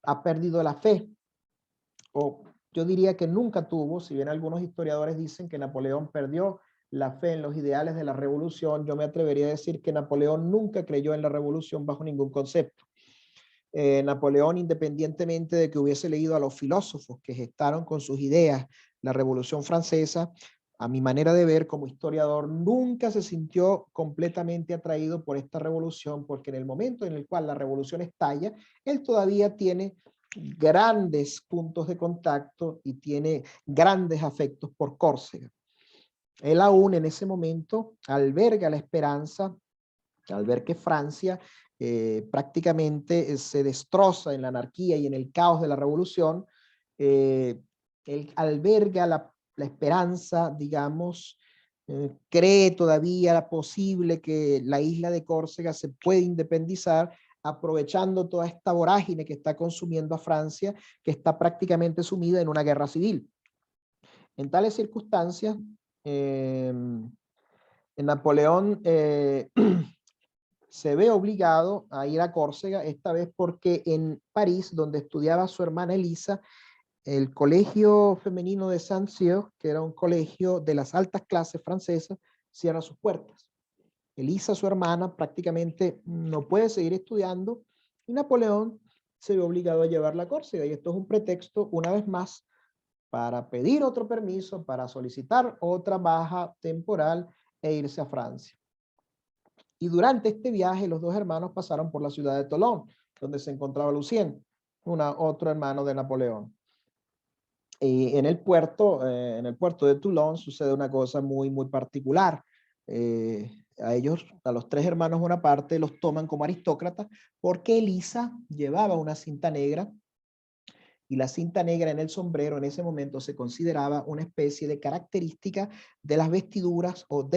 ha perdido la fe, o yo diría que nunca tuvo, si bien algunos historiadores dicen que Napoleón perdió la fe en los ideales de la revolución, yo me atrevería a decir que Napoleón nunca creyó en la revolución bajo ningún concepto. Napoleón, independientemente de que hubiese leído a los filósofos que gestaron con sus ideas la Revolución Francesa, a mi manera de ver como historiador, nunca se sintió completamente atraído por esta revolución, porque en el momento en el cual la revolución estalla, él todavía tiene grandes puntos de contacto y tiene grandes afectos por Córcega. Él aún en ese momento alberga la esperanza, al ver que Francia prácticamente se destroza en la anarquía y en el caos de la revolución, él alberga la esperanza, digamos, cree todavía posible que la isla de Córcega se puede independizar, aprovechando toda esta vorágine que está consumiendo a Francia, que está prácticamente sumida en una guerra civil. En tales circunstancias, Napoleón se ve obligado a ir a Córcega, esta vez porque en París, donde estudiaba su hermana Elisa, el colegio femenino de Saint-Cyr, que era un colegio de las altas clases francesas, cierra sus puertas. Elisa, su hermana, prácticamente no puede seguir estudiando, y Napoleón se ve obligado a llevarla a Córcega, y esto es un pretexto, una vez más, para pedir otro permiso, para solicitar otra baja temporal e irse a Francia. Y durante este viaje, los dos hermanos pasaron por la ciudad de Tolón, donde se encontraba Lucien, otro hermano de Napoleón. Y en el puerto de Toulon sucede una cosa muy, muy particular. A los tres hermanos una parte, los toman como aristócratas porque Elisa llevaba una cinta negra, y la cinta negra en el sombrero en ese momento se consideraba una especie de característica de las vestiduras o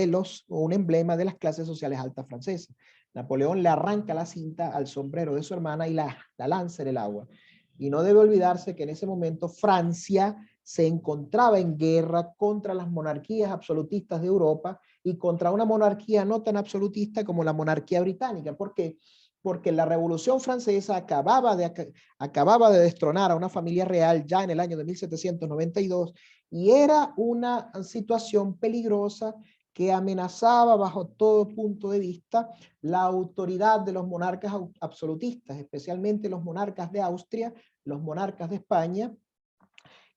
un emblema de las clases sociales altas francesas. Napoleón le arranca la cinta al sombrero de su hermana y la lanza en el agua. Y no debe olvidarse que en ese momento Francia se encontraba en guerra contra las monarquías absolutistas de Europa y contra una monarquía no tan absolutista como la monarquía británica. ¿Por qué? Porque la Revolución Francesa acababa de destronar a una familia real ya en el año de 1792, y era una situación peligrosa que amenazaba bajo todo punto de vista la autoridad de los monarcas absolutistas, especialmente los monarcas de Austria, los monarcas de España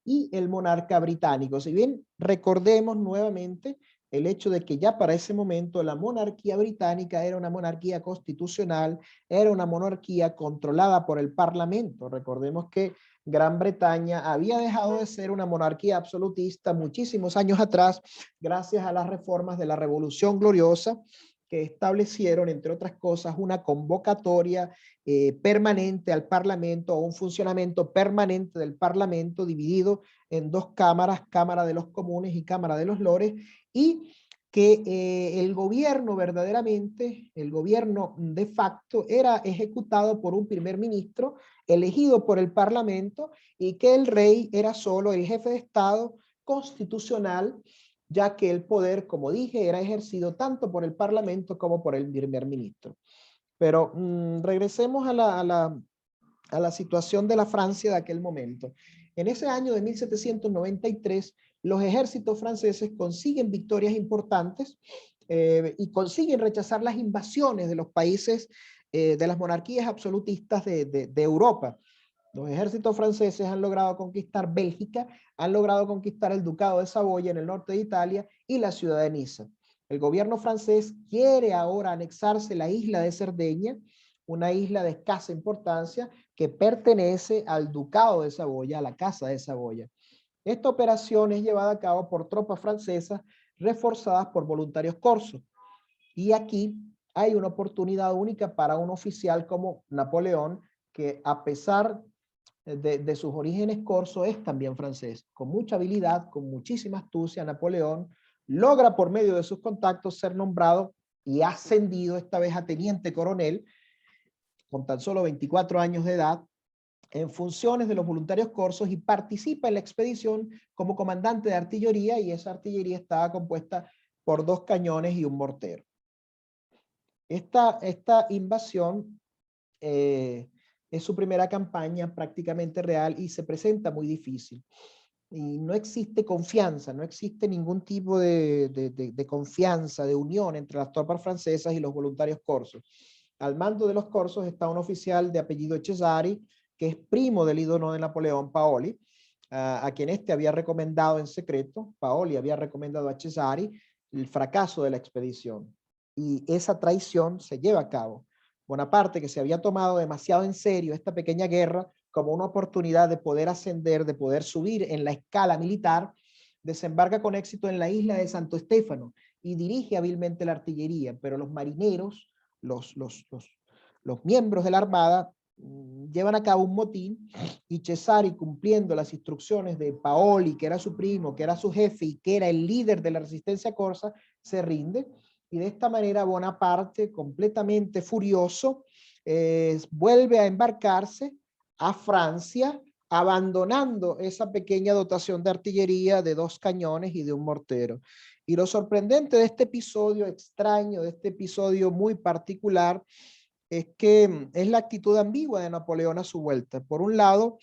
y el monarca británico. Si bien recordemos nuevamente el hecho de que ya para ese momento la monarquía británica era una monarquía constitucional, era una monarquía controlada por el Parlamento. Recordemos que Gran Bretaña había dejado de ser una monarquía absolutista muchísimos años atrás, gracias a las reformas de la Revolución Gloriosa, que establecieron, entre otras cosas, una convocatoria permanente al Parlamento, o un funcionamiento permanente del Parlamento dividido en dos cámaras, Cámara de los Comunes y Cámara de los Lores, y que el gobierno verdaderamente, el gobierno de facto, era ejecutado por un primer ministro elegido por el Parlamento, y que el rey era solo el jefe de Estado constitucional ya que el poder, como dije, era ejercido tanto por el Parlamento como por el primer ministro. Pero regresemos a la situación de la Francia de aquel momento. En ese año de 1793, los ejércitos franceses consiguen victorias importantes y consiguen rechazar las invasiones de los países de las monarquías absolutistas de Europa. Los ejércitos franceses han logrado conquistar Bélgica, han logrado conquistar el Ducado de Saboya en el norte de Italia y la ciudad de Niza. El gobierno francés quiere ahora anexarse la isla de Cerdeña, una isla de escasa importancia que pertenece al Ducado de Saboya, a la Casa de Saboya. Esta operación es llevada a cabo por tropas francesas reforzadas por voluntarios corsos. Y aquí hay una oportunidad única para un oficial como Napoleón, que a pesar de sus orígenes corsos es también francés. Con mucha habilidad, con muchísima astucia, Napoleón logra por medio de sus contactos ser nombrado y ascendido esta vez a teniente coronel con tan solo 24 años de edad en funciones de los voluntarios corsos y participa en la expedición como comandante de artillería, y esa artillería estaba compuesta por 2 cañones y un mortero. Esta invasión es su primera campaña prácticamente real y se presenta muy difícil. Y no existe confianza, no existe ningún tipo de confianza, de unión entre las tropas francesas y los voluntarios corsos. Al mando de los corsos está un oficial de apellido Cesari, que es primo del ídolo de Napoleón, Paoli, a quien había recomendado en secreto. Paoli había recomendado a Cesari el fracaso de la expedición. Y esa traición se lleva a cabo. Bonaparte, que se había tomado demasiado en serio esta pequeña guerra como una oportunidad de poder ascender, de poder subir en la escala militar, desembarca con éxito en la isla de Santo Estéfano y dirige hábilmente la artillería, pero los marineros, los miembros de la armada, llevan a cabo un motín y Cesari, cumpliendo las instrucciones de Paoli, que era su primo, que era su jefe y que era el líder de la resistencia corsa, se rinde. Y de esta manera Bonaparte, completamente furioso, vuelve a embarcarse a Francia, abandonando esa pequeña dotación de artillería de 2 cañones y de un mortero. Y lo sorprendente de este episodio extraño, de este episodio muy particular, es que es la actitud ambigua de Napoleón a su vuelta. Por un lado,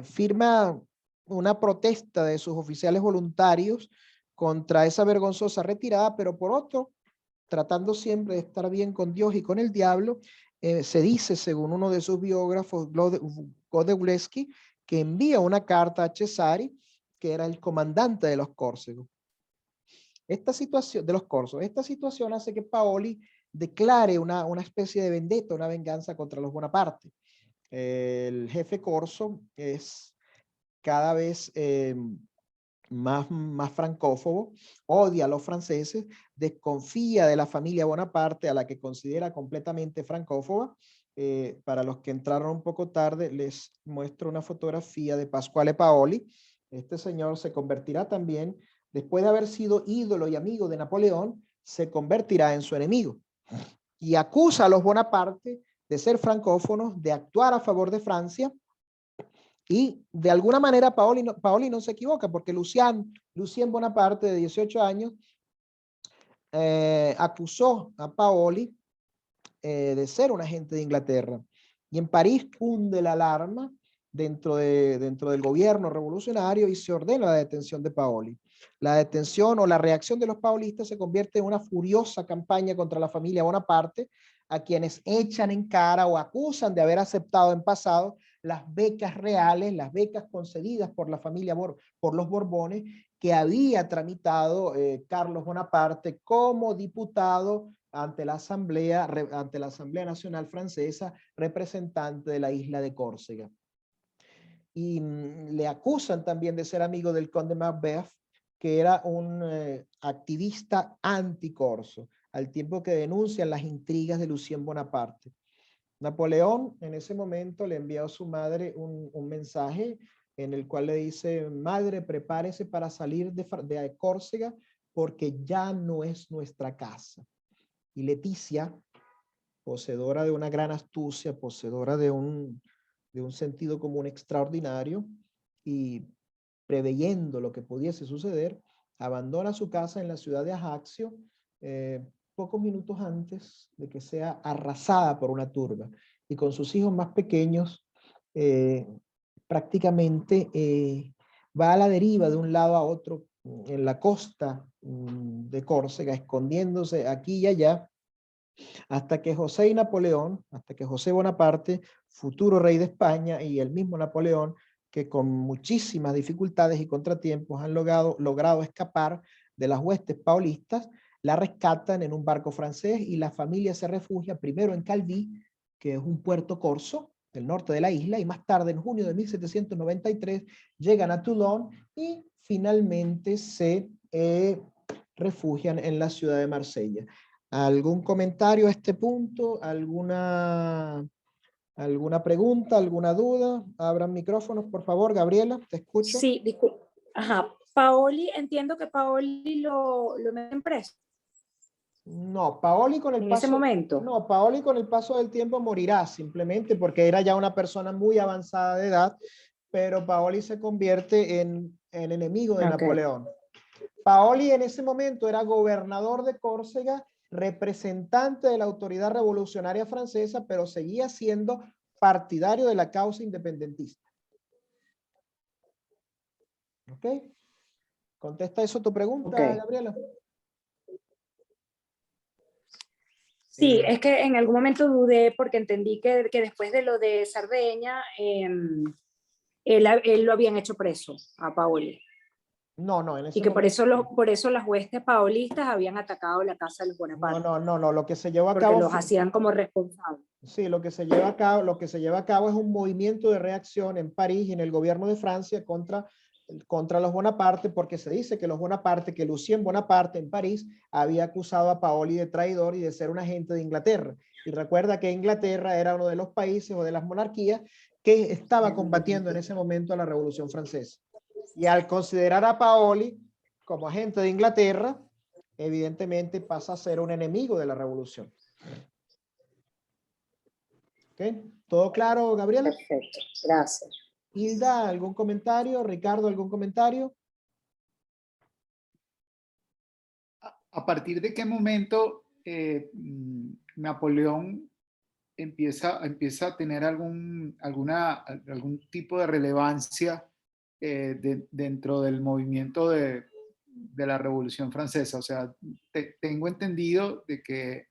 firma una protesta de sus oficiales voluntarios contra esa vergonzosa retirada, pero por otro, tratando siempre de estar bien con Dios y con el diablo, se dice, según uno de sus biógrafos, Godewleski, que envía una carta a Cesari, que era el comandante de los córsegos. Esta situación hace que Paoli declare una especie de vendetta, una venganza contra los Bonaparte. El jefe corso es cada vez más francófobo, odia a los franceses, desconfía de la familia Bonaparte, a la que considera completamente francófoba. Para los que entraron un poco tarde, les muestro una fotografía de Pasquale Paoli. Este señor se convertirá también, después de haber sido ídolo y amigo de Napoleón, se convertirá en su enemigo. Y acusa a los Bonaparte de ser francófonos, de actuar a favor de Francia. Y de alguna manera Paoli no se equivoca, porque Lucien Bonaparte, de 18 años, acusó a Paoli de ser un agente de Inglaterra. Y en París cunde la alarma dentro del gobierno revolucionario y se ordena la detención de Paoli. La detención o la reacción de los paolistas se convierte en una furiosa campaña contra la familia Bonaparte, a quienes echan en cara o acusan de haber aceptado en pasado las becas reales, las becas concedidas por la familia, por los Borbones, que había tramitado Carlos Bonaparte como diputado ante la Asamblea Nacional Francesa, representante de la isla de Córcega. Y le acusan también de ser amigo del conde Macbeth, que era un activista anticorso, al tiempo que denuncian las intrigas de Lucien Bonaparte. Napoleón en ese momento le envió a su madre un mensaje en el cual le dice: madre, prepárese para salir de Córcega porque ya no es nuestra casa. Y Leticia, poseedora de una gran astucia, poseedora de un sentido común extraordinario y preveyendo lo que pudiese suceder, abandona su casa en la ciudad de Ajaccio pocos minutos antes de que sea arrasada por una turba. Y con sus hijos más pequeños, prácticamente va a la deriva de un lado a otro en la costa de Córcega, escondiéndose aquí y allá, hasta que José y Napoleón, hasta que José Bonaparte, futuro rey de España, y el mismo Napoleón, que con muchísimas dificultades y contratiempos han logrado escapar de las huestes paulistas, la rescatan en un barco francés y la familia se refugia primero en Calvi, que es un puerto corso del norte de la isla, y más tarde, en junio de 1793, llegan a Toulon y finalmente se refugian en la ciudad de Marsella. ¿Algún comentario a este punto? ¿Alguna pregunta? ¿Alguna duda? Abran micrófonos, por favor. Gabriela, te escucho. Sí, disculpa. Ajá. Paoli, entiendo que Paoli lo meten preso No, Paoli con el en paso, ese momento. no, Paoli con el paso del tiempo morirá simplemente porque era ya una persona muy avanzada de edad, pero Paoli se convierte en enemigo de Napoleón. Paoli en ese momento era gobernador de Córcega, representante de la autoridad revolucionaria francesa, pero seguía siendo partidario de la causa independentista. ¿Ok? ¿Contesta eso tu pregunta, Gabriela? Sí, es que en algún momento dudé porque entendí que después de lo de Cerdeña, él lo habían hecho preso a Paoli. No, en ese y que momento. por eso las huestes paolistas habían atacado la casa de los Bonaparte. No, lo que se llevó a porque cabo los hacían como responsables. Sí, lo que se lleva a cabo es un movimiento de reacción en París y en el gobierno de Francia contra los Bonaparte, porque se dice que los Bonaparte, que Lucien Bonaparte en París había acusado a Paoli de traidor y de ser un agente de Inglaterra. Y recuerda que Inglaterra era uno de los países o de las monarquías que estaba combatiendo en ese momento a la Revolución Francesa. Y al considerar a Paoli como agente de Inglaterra, evidentemente pasa a ser un enemigo de la revolución. ¿Ok? ¿Todo claro, Gabriela? Perfecto, gracias. Hilda, ¿algún comentario? Ricardo, ¿algún comentario? ¿A partir de qué momento Napoleón empieza a tener algún tipo de relevancia dentro del movimiento de la Revolución Francesa? O sea, tengo entendido de que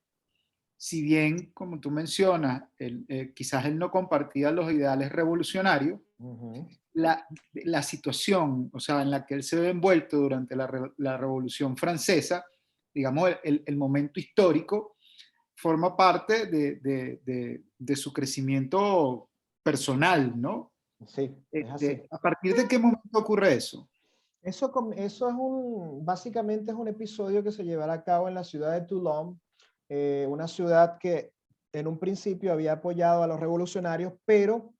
si bien, como tú mencionas, quizás él no compartía los ideales revolucionarios, la situación, o sea, en la que él se ve envuelto durante la Revolución Francesa, digamos, el momento histórico, forma parte de su crecimiento personal, ¿no? Sí, es así. ¿A partir de qué momento ocurre eso? Eso es básicamente es un episodio que se llevará a cabo en la ciudad de Toulon, una ciudad que en un principio había apoyado a los revolucionarios, pero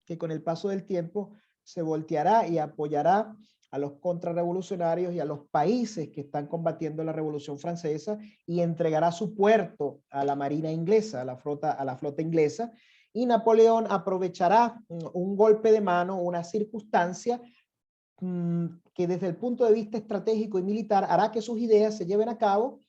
que con el paso del tiempo se volteará y apoyará a los contrarrevolucionarios y a los países que están combatiendo la Revolución Francesa y entregará su puerto a la marina inglesa, a la flota inglesa, y Napoleón aprovechará un golpe de mano, una circunstancia que desde el punto de vista estratégico y militar hará que sus ideas se lleven a cabo,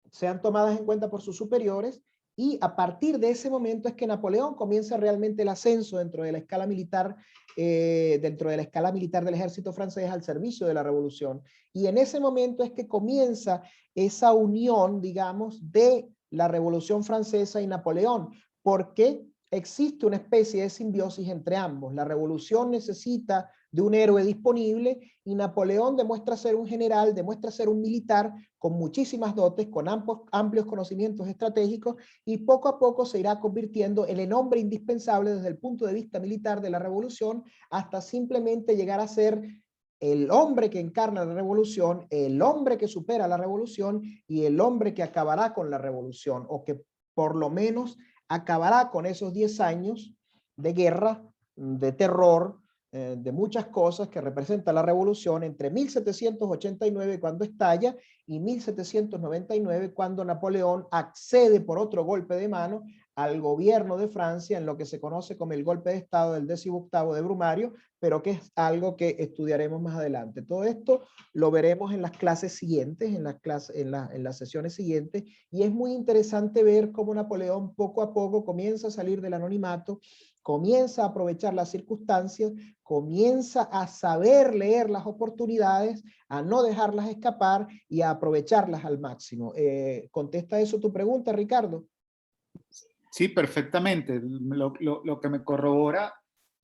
sean tomadas en cuenta por sus superiores, y a partir de ese momento es que Napoleón comienza realmente el ascenso dentro de la escala militar, del ejército francés al servicio de la revolución. Y en ese momento es que comienza esa unión, digamos, de la Revolución Francesa y Napoleón, porque existe una especie de simbiosis entre ambos. La revolución necesita de un héroe disponible y Napoleón demuestra ser un general, demuestra ser un militar con muchísimas dotes, con amplios conocimientos estratégicos, y poco a poco se irá convirtiendo en el hombre indispensable desde el punto de vista militar de la revolución, hasta simplemente llegar a ser el hombre que encarna la revolución, el hombre que supera la revolución y el hombre que acabará con la revolución, o que por lo menos acabará con esos 10 años de guerra, de terror, de muchas cosas que representa la revolución entre 1789 cuando estalla y 1799 cuando Napoleón accede por otro golpe de mano al gobierno de Francia en lo que se conoce como el golpe de Estado del 18º de Brumario, pero que es algo que estudiaremos más adelante. Todo esto lo veremos en las clases siguientes, en las sesiones siguientes, y es muy interesante ver cómo Napoleón poco a poco comienza a salir del anonimato, comienza a aprovechar las circunstancias, comienza a saber leer las oportunidades, a no dejarlas escapar y a aprovecharlas al máximo. ¿Contesta eso tu pregunta, Ricardo? Sí, perfectamente. Lo que me corrobora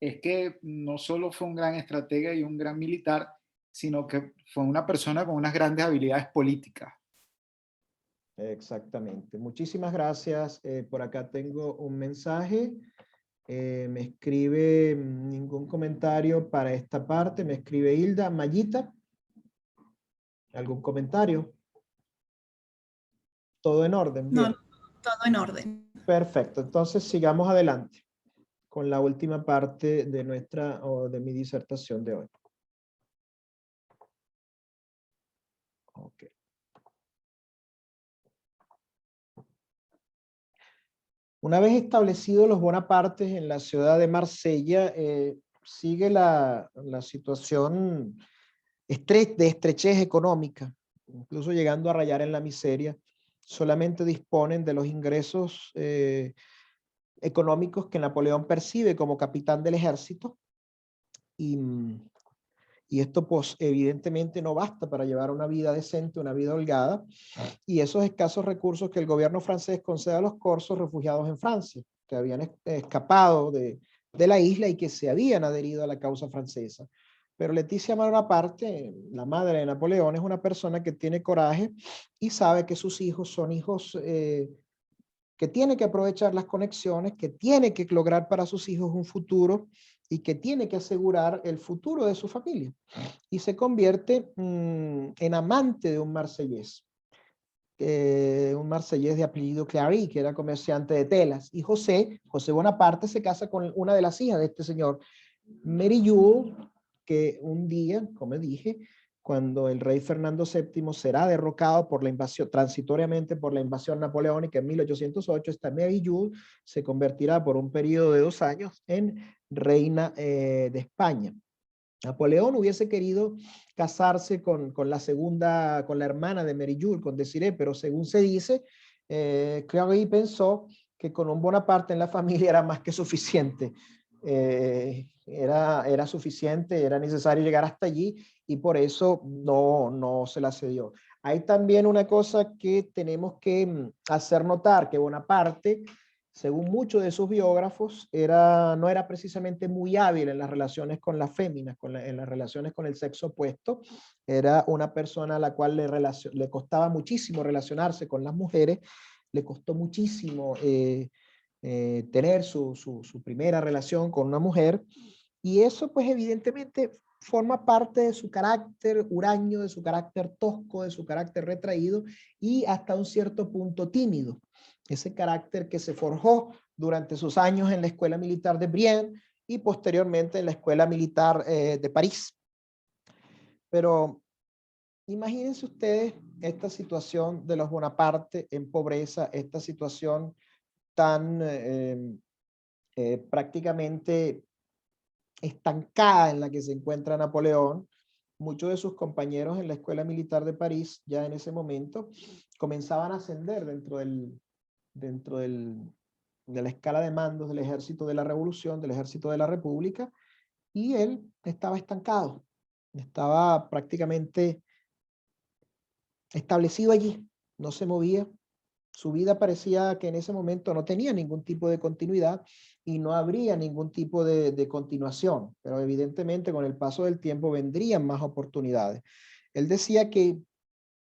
es que no solo fue un gran estratega y un gran militar, sino que fue una persona con unas grandes habilidades políticas. Exactamente. Muchísimas gracias. Por acá tengo un mensaje. Me escribe ningún comentario para esta parte. Me escribe Hilda. Mayita, ¿algún comentario? ¿Todo en orden? Bien. No, todo en orden. Perfecto. Entonces sigamos adelante con la última parte de de mi disertación de hoy. Ok. Una vez establecidos los Bonapartes en la ciudad de Marsella, sigue la situación de estrechez económica, incluso llegando a rayar en la miseria. Solamente disponen de los ingresos económicos que Napoleón percibe como capitán del ejército, y esto pues evidentemente no basta para llevar una vida decente, una vida holgada, y esos escasos recursos que el gobierno francés concede a los corsos refugiados en Francia, que habían escapado de la isla y que se habían adherido a la causa francesa. Pero Leticia Bonaparte, la madre de Napoleón, es una persona que tiene coraje y sabe que sus hijos son hijos que tiene que aprovechar las conexiones, que tiene que lograr para sus hijos un futuro y que tiene que asegurar el futuro de su familia. Y se convierte en amante de un marsellés de apellido Clary, que era comerciante de telas. Y José Bonaparte se casa con una de las hijas de este señor, Mary Jewel, que un día, como dije, cuando el rey Fernando VII será derrocado por la invasión, transitoriamente por la invasión napoleónica en 1808, esta Mary Jewel se convertirá por un periodo de 2 años en reina de España. Napoleón hubiese querido casarse con la hermana de Mary Jewel, con Desiree, pero según se dice, Clary pensó que con un Bonaparte en la familia era más que suficiente. Era suficiente, era necesario llegar hasta allí, y por eso no se la cedió. Hay también una cosa que tenemos que hacer notar, que Bonaparte, según muchos de sus biógrafos, no era precisamente muy hábil en las relaciones con las féminas, en las relaciones con el sexo opuesto. Era una persona a la cual le costaba muchísimo relacionarse con las mujeres, le costó muchísimo tener su primera relación con una mujer, y eso pues evidentemente forma parte de su carácter huraño, de su carácter tosco, de su carácter retraído y hasta un cierto punto tímido. Ese carácter que se forjó durante sus años en la Escuela Militar de Brienne y posteriormente en la Escuela Militar de París. Pero imagínense ustedes esta situación de los Bonaparte en pobreza, esta situación tan prácticamente estancada en la que se encuentra Napoleón. Muchos de sus compañeros en la Escuela Militar de París, ya en ese momento, comenzaban a ascender dentro de la escala de mandos del ejército de la Revolución, del ejército de la República, y él estaba estancado, estaba prácticamente establecido allí, no se movía. Su vida parecía que en ese momento no tenía ningún tipo de continuidad y no habría ningún tipo de continuación, pero evidentemente con el paso del tiempo vendrían más oportunidades. Él decía que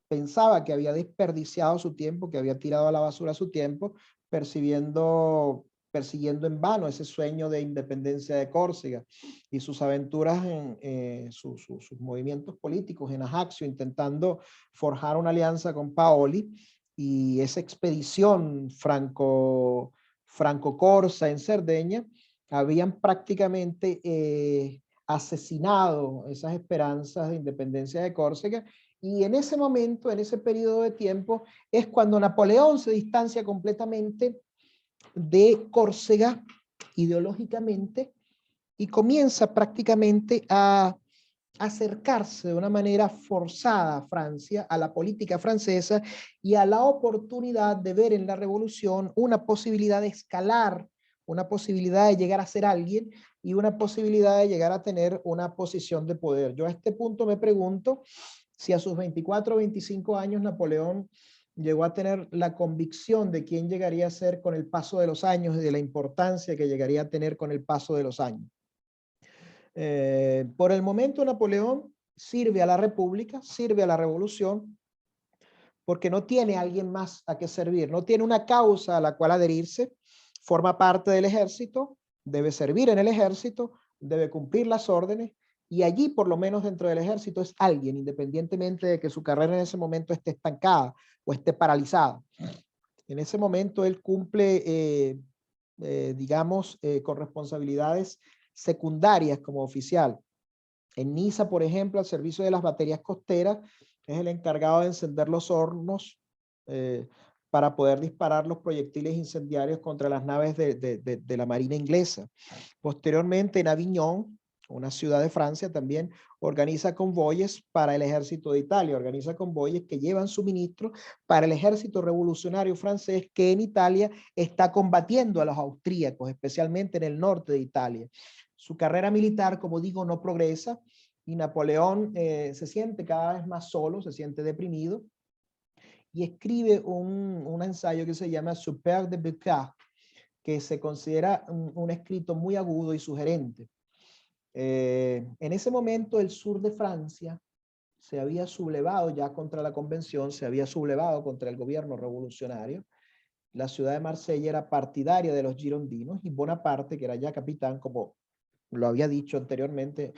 pensaba que había desperdiciado su tiempo, que había tirado a la basura su tiempo, persiguiendo en vano ese sueño de independencia de Córcega, y sus aventuras sus movimientos políticos en Ajaccio, intentando forjar una alianza con Paoli, y esa expedición franco-corsa en Cerdeña, habían prácticamente asesinado esas esperanzas de independencia de Córcega. Y en ese momento, en ese periodo de tiempo, es cuando Napoleón se distancia completamente de Córcega ideológicamente y comienza prácticamente a acercarse de una manera forzada a Francia, a la política francesa y a la oportunidad de ver en la revolución una posibilidad de escalar, una posibilidad de llegar a ser alguien y una posibilidad de llegar a tener una posición de poder. Yo a este punto me pregunto si a sus 24 o 25 años Napoleón llegó a tener la convicción de quién llegaría a ser con el paso de los años y de la importancia que llegaría a tener con el paso de los años. Por el momento Napoleón sirve a la República, sirve a la Revolución, porque no tiene a alguien más a que servir, no tiene una causa a la cual adherirse, forma parte del ejército, debe servir en el ejército, debe cumplir las órdenes, y allí, por lo menos dentro del ejército, es alguien, independientemente de que su carrera en ese momento esté estancada o esté paralizada. En ese momento él cumple, digamos, con responsabilidades secundarias como oficial. En Niza, por ejemplo, al servicio de las baterías costeras, es el encargado de encender los hornos para poder disparar los proyectiles incendiarios contra las naves de la Marina inglesa. Posteriormente, en Avignon, una ciudad de Francia, también organiza convoyes para el ejército de Italia, organiza convoyes que llevan suministros para el ejército revolucionario francés que en Italia está combatiendo a los austríacos, especialmente en el norte de Italia. Su carrera militar, como digo, no progresa y Napoleón se siente cada vez más solo, se siente deprimido y escribe un ensayo que se llama Super de Beccaire, que se considera un escrito muy agudo y sugerente. En ese momento el sur de Francia se había sublevado ya contra la convención, se había sublevado contra el gobierno revolucionario. La ciudad de Marsella era partidaria de los girondinos y Bonaparte, que era ya capitán, como lo había dicho anteriormente,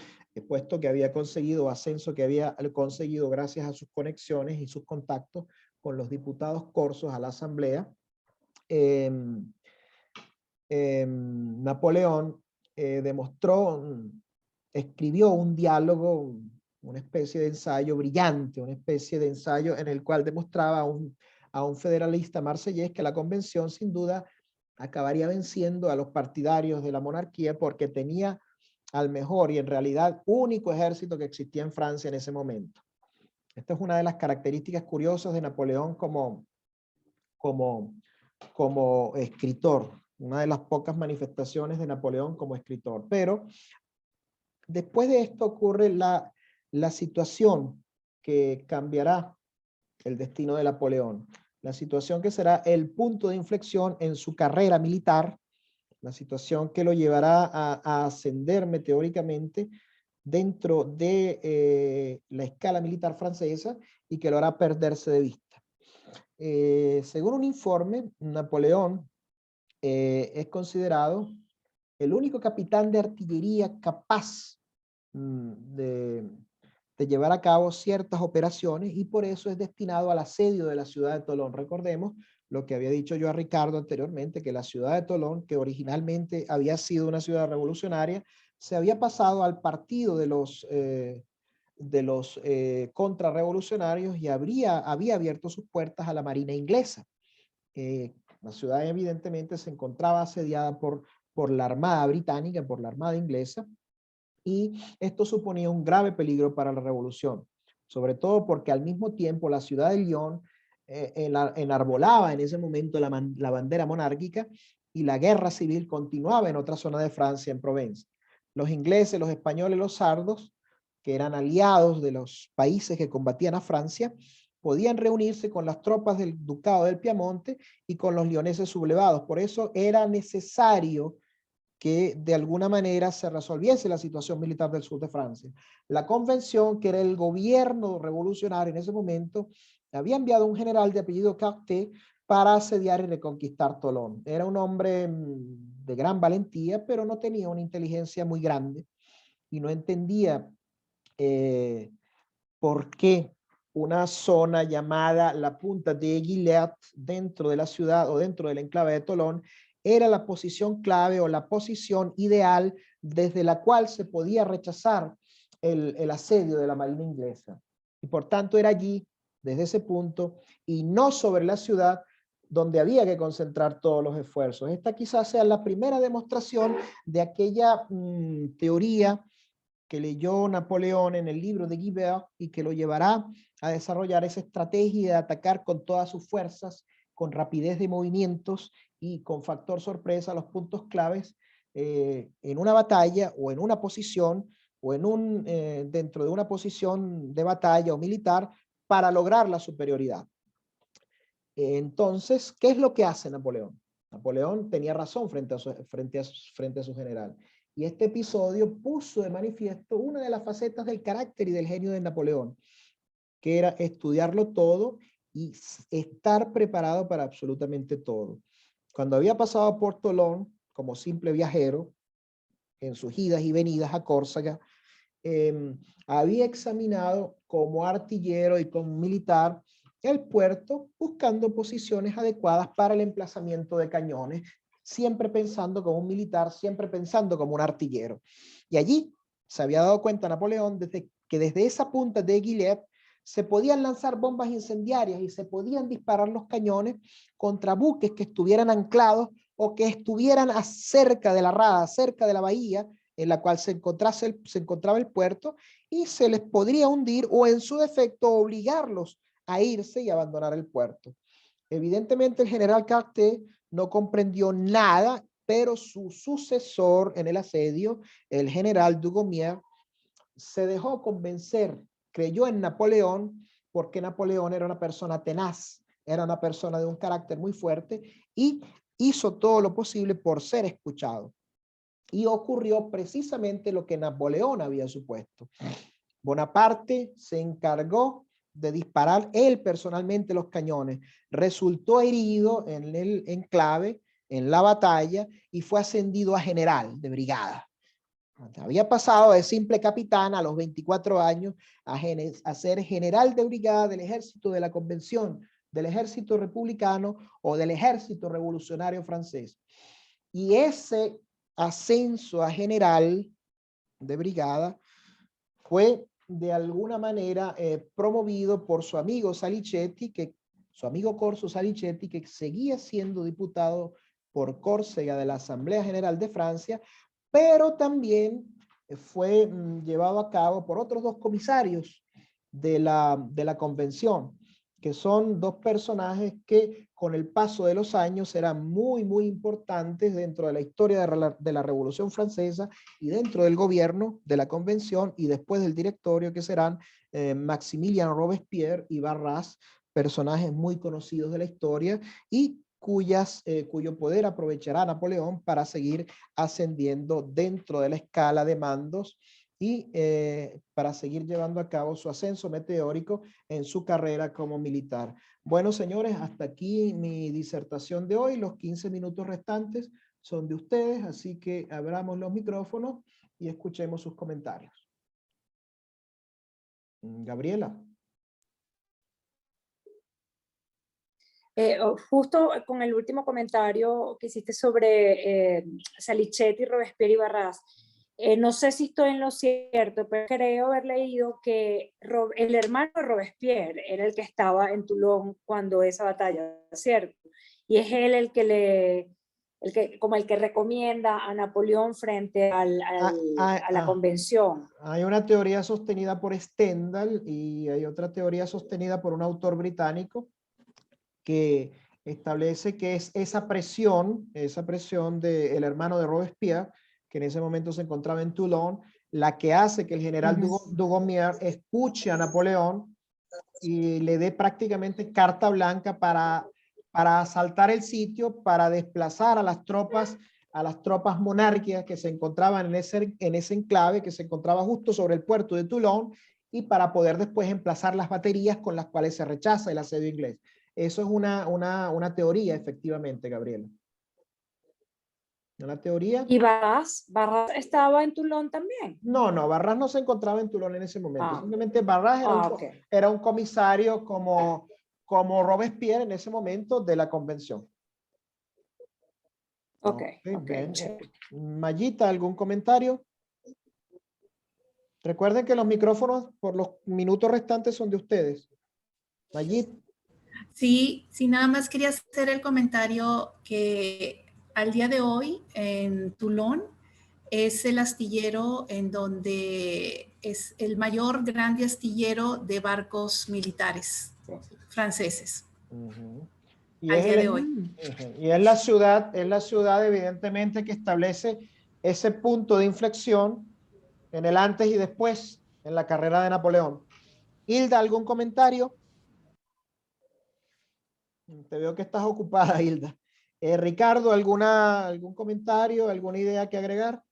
puesto que había conseguido ascenso, que había conseguido gracias a sus conexiones y sus contactos con los diputados corsos a la asamblea, Napoleón escribió un diálogo, una especie de ensayo brillante, una especie de ensayo en el cual demostraba a un federalista marsellés que la convención sin duda acabaría venciendo a los partidarios de la monarquía porque tenía al mejor y en realidad único ejército que existía en Francia en ese momento. Esta es una de las características curiosas de Napoleón como escritor, una de las pocas manifestaciones de Napoleón como escritor. Pero después de esto ocurre la situación que cambiará el destino de Napoleón, la situación que será el punto de inflexión en su carrera militar, la situación que lo llevará a ascender meteóricamente dentro de la escala militar francesa y que lo hará perderse de vista. Según un informe, Napoleón es considerado el único capitán de artillería capaz de llevar a cabo ciertas operaciones y por eso es destinado al asedio de la ciudad de Tolón. Recordemos lo que había dicho yo a Ricardo anteriormente, que la ciudad de Tolón, que originalmente había sido una ciudad revolucionaria, se había pasado al partido de los contrarrevolucionarios y había abierto sus puertas a la marina inglesa. La ciudad evidentemente se encontraba asediada por la armada británica, por la armada inglesa, y esto suponía un grave peligro para la revolución, sobre todo porque al mismo tiempo la ciudad de Lyon enarbolaba en ese momento la bandera monárquica y la guerra civil continuaba en otra zona de Francia, en Provence. Los ingleses, los españoles, los sardos, que eran aliados de los países que combatían a Francia, podían reunirse con las tropas del ducado del Piamonte y con los leoneses sublevados. Por eso era necesario que de alguna manera se resolviese la situación militar del sur de Francia. La convención, que era el gobierno revolucionario en ese momento, había enviado un general de apellido Carté para asediar y reconquistar Tolón. Era un hombre de gran valentía, pero no tenía una inteligencia muy grande y no entendía por qué una zona llamada la Punta de Gilead dentro de la ciudad o dentro del enclave de Tolón era la posición clave o la posición ideal desde la cual se podía rechazar el asedio de la marina inglesa. Y por tanto era allí, desde ese punto, y no sobre la ciudad, donde había que concentrar todos los esfuerzos. Esta quizás sea la primera demostración de aquella teoría que leyó Napoleón en el libro de Guibert y que lo llevará a desarrollar esa estrategia de atacar con todas sus fuerzas, con rapidez de movimientos y con factor sorpresa los puntos claves en una batalla o en una posición o dentro de una posición de batalla o militar para lograr la superioridad. Entonces, ¿qué es lo que hace Napoleón? Napoleón tenía razón frente a su general. Y este episodio puso de manifiesto una de las facetas del carácter y del genio de Napoleón, que era estudiarlo todo y estar preparado para absolutamente todo. Cuando había pasado por Tolón como simple viajero, en sus idas y venidas a Córcega, había examinado como artillero y como militar el puerto, buscando posiciones adecuadas para el emplazamiento de cañones, siempre pensando como un militar, siempre pensando como un artillero. Y allí se había dado cuenta Napoleón que desde esa punta de Gilet se podían lanzar bombas incendiarias y se podían disparar los cañones contra buques que estuvieran anclados o que estuvieran cerca de la rada, cerca de la bahía en la cual se encontraba el puerto, y se les podría hundir o en su defecto obligarlos a irse y abandonar el puerto. Evidentemente el general Cartier no comprendió nada, pero su sucesor en el asedio, el general Dugommier, se dejó convencer, creyó en Napoleón, porque Napoleón era una persona tenaz, era una persona de un carácter muy fuerte y hizo todo lo posible por ser escuchado. Y ocurrió precisamente lo que Napoleón había supuesto. Bonaparte se encargó de disparar él personalmente los cañones, resultó herido en el enclave, en la batalla, y fue ascendido a general de brigada. Había pasado de simple capitán a los 24 años a ser general de brigada del ejército de la Convención, del ejército republicano o del ejército revolucionario francés. Y ese ascenso a general de brigada fue de alguna manera promovido por su amigo Salicetti, su amigo Corso Salicetti, que seguía siendo diputado por Córcega de la Asamblea General de Francia, pero también fue llevado a cabo por otros dos comisarios de la convención, que son dos personajes que con el paso de los años serán muy, muy importantes dentro de la historia de la Revolución Francesa y dentro del gobierno de la convención y después del directorio, que serán Maximilien Robespierre y Barras, personajes muy conocidos de la historia y cuyo poder aprovechará Napoleón para seguir ascendiendo dentro de la escala de mandos y para seguir llevando a cabo su ascenso meteórico en su carrera como militar. Bueno, señores, hasta aquí mi disertación de hoy. Los 15 minutos restantes son de ustedes, así que abramos los micrófonos y escuchemos sus comentarios. Gabriela. Justo con el último comentario que hiciste sobre Salicetti, Robespierre y Barras, no sé si estoy en lo cierto, pero creo haber leído que el hermano de Robespierre era el que estaba en Toulon cuando esa batalla, ¿cierto? Y es él el que como el que recomienda a Napoleón frente a la convención. Hay una teoría sostenida por Stendhal y hay otra teoría sostenida por un autor británico que establece que es esa presión del hermano de Robespierre, que en ese momento se encontraba en Toulon, la que hace que el general Dugommier escuche a Napoleón y le dé prácticamente carta blanca para asaltar el sitio, para desplazar a las tropas monárquicas que se encontraban en ese enclave, que se encontraba justo sobre el puerto de Toulon, y para poder después emplazar las baterías con las cuales se rechaza el asedio inglés. Eso es una teoría, efectivamente, Gabriela. ¿Una teoría? ¿Y Barras estaba en Toulon también? No, Barras no se encontraba en Toulon en ese momento. Simplemente Barras era un comisario como Robespierre en ese momento de la convención. Bien. Mayita, ¿algún comentario? Recuerden que los micrófonos por los minutos restantes son de ustedes. Mayit. Sí, sí, nada más quería hacer el comentario que al día de hoy en Toulon es el astillero en donde es el mayor grande astillero de barcos militares franceses Ujú. Y al es, día de hoy. ujú, y es la ciudad evidentemente que establece ese punto de inflexión en el antes y después en la carrera de Napoleón. Hilda, ¿algún comentario? Te veo que estás ocupada, Hilda. Ricardo, ¿algún comentario, alguna idea que agregar?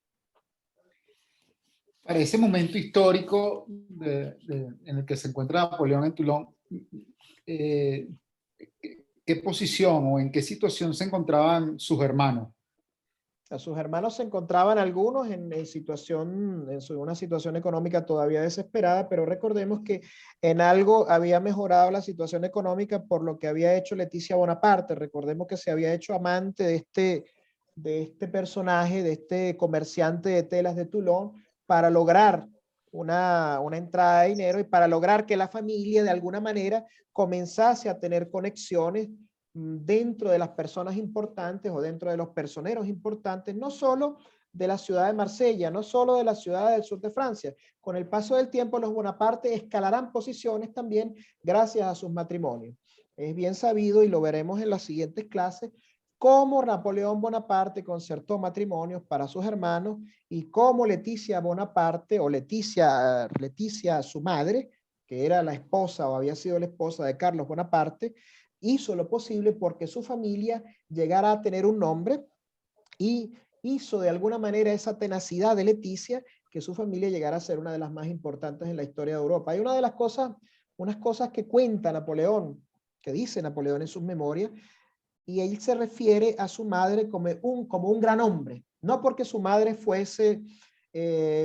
Para ese momento histórico en el que se encuentra Napoleón en Toulon, eh, ¿qué posición o en qué situación se encontraban sus hermanos? A sus hermanos se encontraban algunos una situación económica todavía desesperada, pero recordemos que en algo había mejorado la situación económica por lo que había hecho Leticia Bonaparte. Recordemos que se había hecho amante de este personaje, de este comerciante de telas de Toulon, para lograr una entrada de dinero y para lograr que la familia de alguna manera comenzase a tener conexiones dentro de las personas importantes o dentro de los personeros importantes, no solo de la ciudad de Marsella, no solo de la ciudad del sur de Francia. Con el paso del tiempo, los Bonaparte escalarán posiciones también gracias a sus matrimonios. Es bien sabido, y lo veremos en las siguientes clases, cómo Napoleón Bonaparte concertó matrimonios para sus hermanos y cómo Leticia Bonaparte, o Leticia, su madre, que era la esposa o había sido la esposa de Carlos Bonaparte, hizo lo posible porque su familia llegara a tener un nombre y hizo de alguna manera esa tenacidad de Leticia que su familia llegara a ser una de las más importantes en la historia de Europa. Hay una de las cosas, unas cosas que cuenta Napoleón, que dice Napoleón en sus memorias, y él se refiere a su madre como un gran hombre, no porque su madre fuese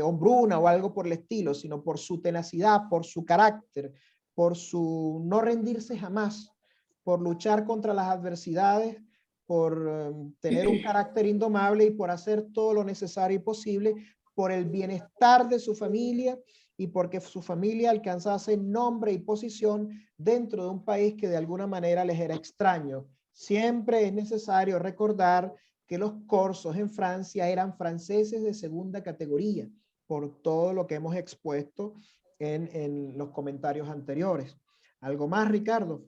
hombruna o algo por el estilo, sino por su tenacidad, por su carácter, por su no rendirse jamás, por luchar contra las adversidades, por tener un carácter indomable y por hacer todo lo necesario y posible por el bienestar de su familia y porque su familia alcanzase nombre y posición dentro de un país que de alguna manera les era extraño. Siempre es necesario recordar que los corsos en Francia eran franceses de segunda categoría, por todo lo que hemos expuesto en los comentarios anteriores. ¿Algo más, Ricardo?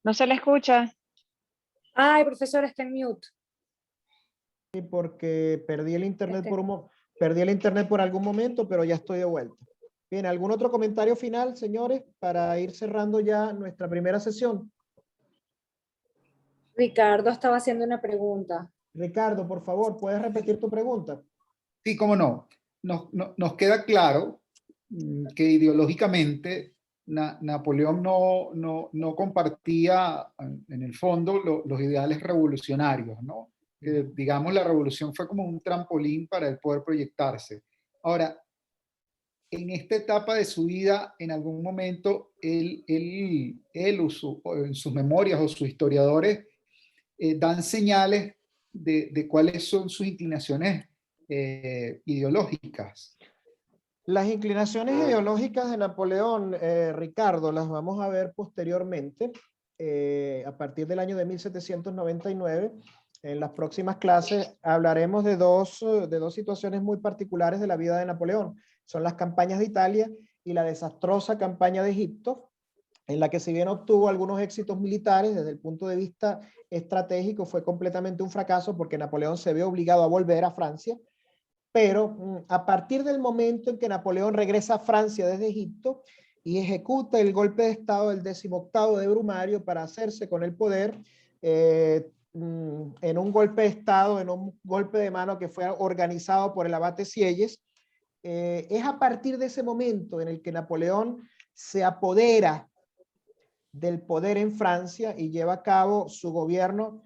No se le escucha. Ay, profesor, está en mute. Sí, porque perdí el internet Este. perdí el internet por algún momento, pero ya estoy de vuelta. Bien, ¿algún otro comentario final, señores, para ir cerrando ya nuestra primera sesión? Ricardo estaba haciendo una pregunta. Ricardo, por favor, ¿puedes repetir tu pregunta? Sí, cómo no. Nos queda claro que ideológicamente Napoleón no compartía en el fondo los ideales revolucionarios, ¿no? Digamos, la revolución fue como un trampolín para él poder proyectarse. Ahora, en esta etapa de su vida, en algún momento, él o en sus memorias o sus historiadores dan señales de cuáles son sus inclinaciones ideológicas. Las inclinaciones ideológicas de Napoleón, Ricardo, las vamos a ver posteriormente, a partir del año de 1799. En las próximas clases hablaremos de dos situaciones muy particulares de la vida de Napoleón. Son las campañas de Italia y la desastrosa campaña de Egipto, en la que si bien obtuvo algunos éxitos militares, desde el punto de vista estratégico fue completamente un fracaso porque Napoleón se ve obligado a volver a Francia. Pero a partir del momento en que Napoleón regresa a Francia desde Egipto y ejecuta el golpe de estado del 18º de Brumario para hacerse con el poder, en un golpe de estado, en un golpe de mano que fue organizado por el abate Sieyes, es a partir de ese momento en el que Napoleón se apodera del poder en Francia y lleva a cabo su gobierno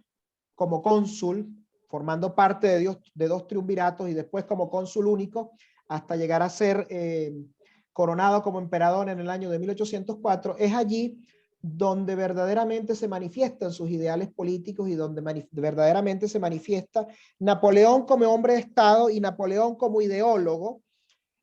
como cónsul, formando parte de dos triunviratos y después como cónsul único, hasta llegar a ser coronado como emperador en el año de 1804. Es allí donde verdaderamente se manifiestan sus ideales políticos y donde verdaderamente se manifiesta Napoleón como hombre de Estado y Napoleón como ideólogo,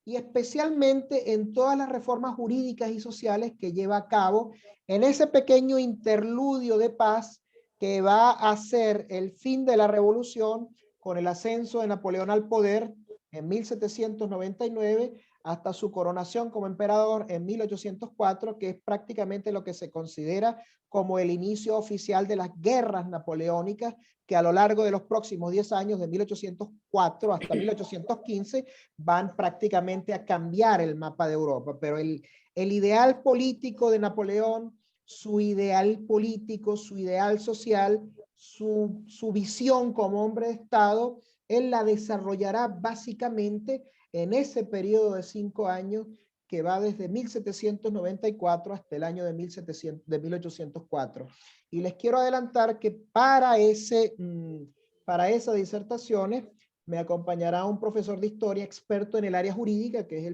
y especialmente en todas las reformas jurídicas y sociales que lleva a cabo en ese pequeño interludio de paz que va a ser el fin de la revolución con el ascenso de Napoleón al poder en 1799 hasta su coronación como emperador en 1804, que es prácticamente lo que se considera como el inicio oficial de las guerras napoleónicas, que a lo largo de los próximos 10 años, de 1804 hasta 1815, van prácticamente a cambiar el mapa de Europa. Pero el ideal político de Napoleón, su ideal político, su ideal social, su visión como hombre de Estado, él la desarrollará básicamente en ese periodo de 5 años que va desde 1794 hasta el año de 1804. Y les quiero adelantar que para esas disertaciones me acompañará un profesor de historia experto en el área jurídica, que es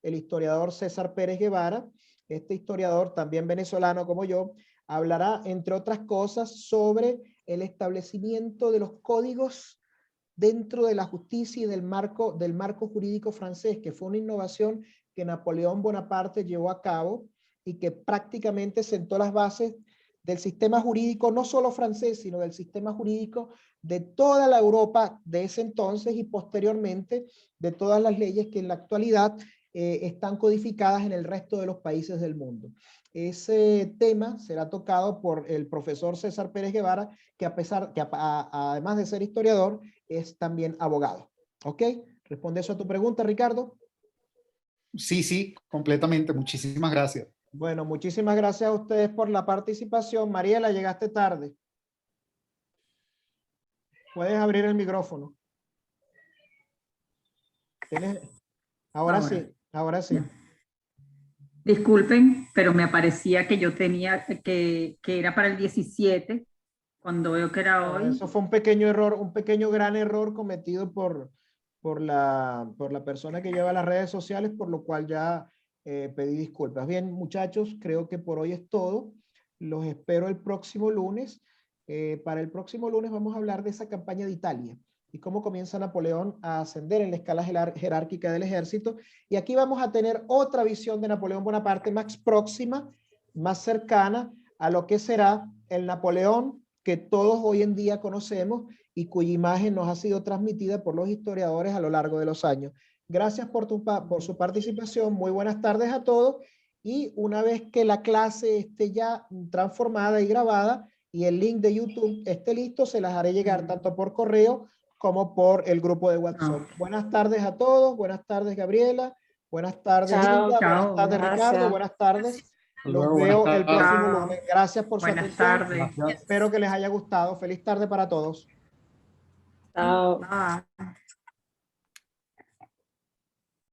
el historiador César Pérez Guevara. Este historiador, también venezolano como yo, hablará, entre otras cosas, sobre el establecimiento de los códigos dentro de la justicia y del marco jurídico francés, que fue una innovación que Napoleón Bonaparte llevó a cabo y que prácticamente sentó las bases del sistema jurídico, no solo francés, sino del sistema jurídico de toda la Europa de ese entonces y posteriormente de todas las leyes que en la actualidad están codificadas en el resto de los países del mundo. Ese tema será tocado por el profesor César Pérez Guevara, que además de ser historiador, es también abogado. ¿Ok? ¿Responde eso a tu pregunta, Ricardo? Sí, completamente. Muchísimas gracias. Bueno, muchísimas gracias a ustedes por la participación. Mariela, llegaste tarde. Puedes abrir el micrófono. Ahora sí, ahora sí. Disculpen, pero me parecía que yo tenía que era para el 17, cuando veo que era hoy. Eso fue un pequeño error, un pequeño gran error cometido por la persona que lleva las redes sociales, por lo cual ya pedí disculpas. Bien, muchachos, creo que por hoy es todo. Los espero el próximo lunes. Para el próximo lunes vamos a hablar de esa campaña de Italia y cómo comienza Napoleón a ascender en la escala jerárquica del ejército. Y aquí vamos a tener otra visión de Napoleón Bonaparte más próxima, más cercana a lo que será el Napoleón que todos hoy en día conocemos y cuya imagen nos ha sido transmitida por los historiadores a lo largo de los años. Gracias por su participación. Muy buenas tardes a todos. Y una vez que la clase esté ya transformada y grabada y el link de YouTube esté listo, se las haré llegar tanto por correo como por el grupo de WhatsApp. Buenas tardes a todos. Buenas tardes, Gabriela. Buenas tardes, Hilda. Buenas tardes, Ricardo. Buenas tardes. Los veo el próximo lunes. Gracias por su atención. Buenas tardes. Espero que les haya gustado. Feliz tarde para todos. Chao. Bye.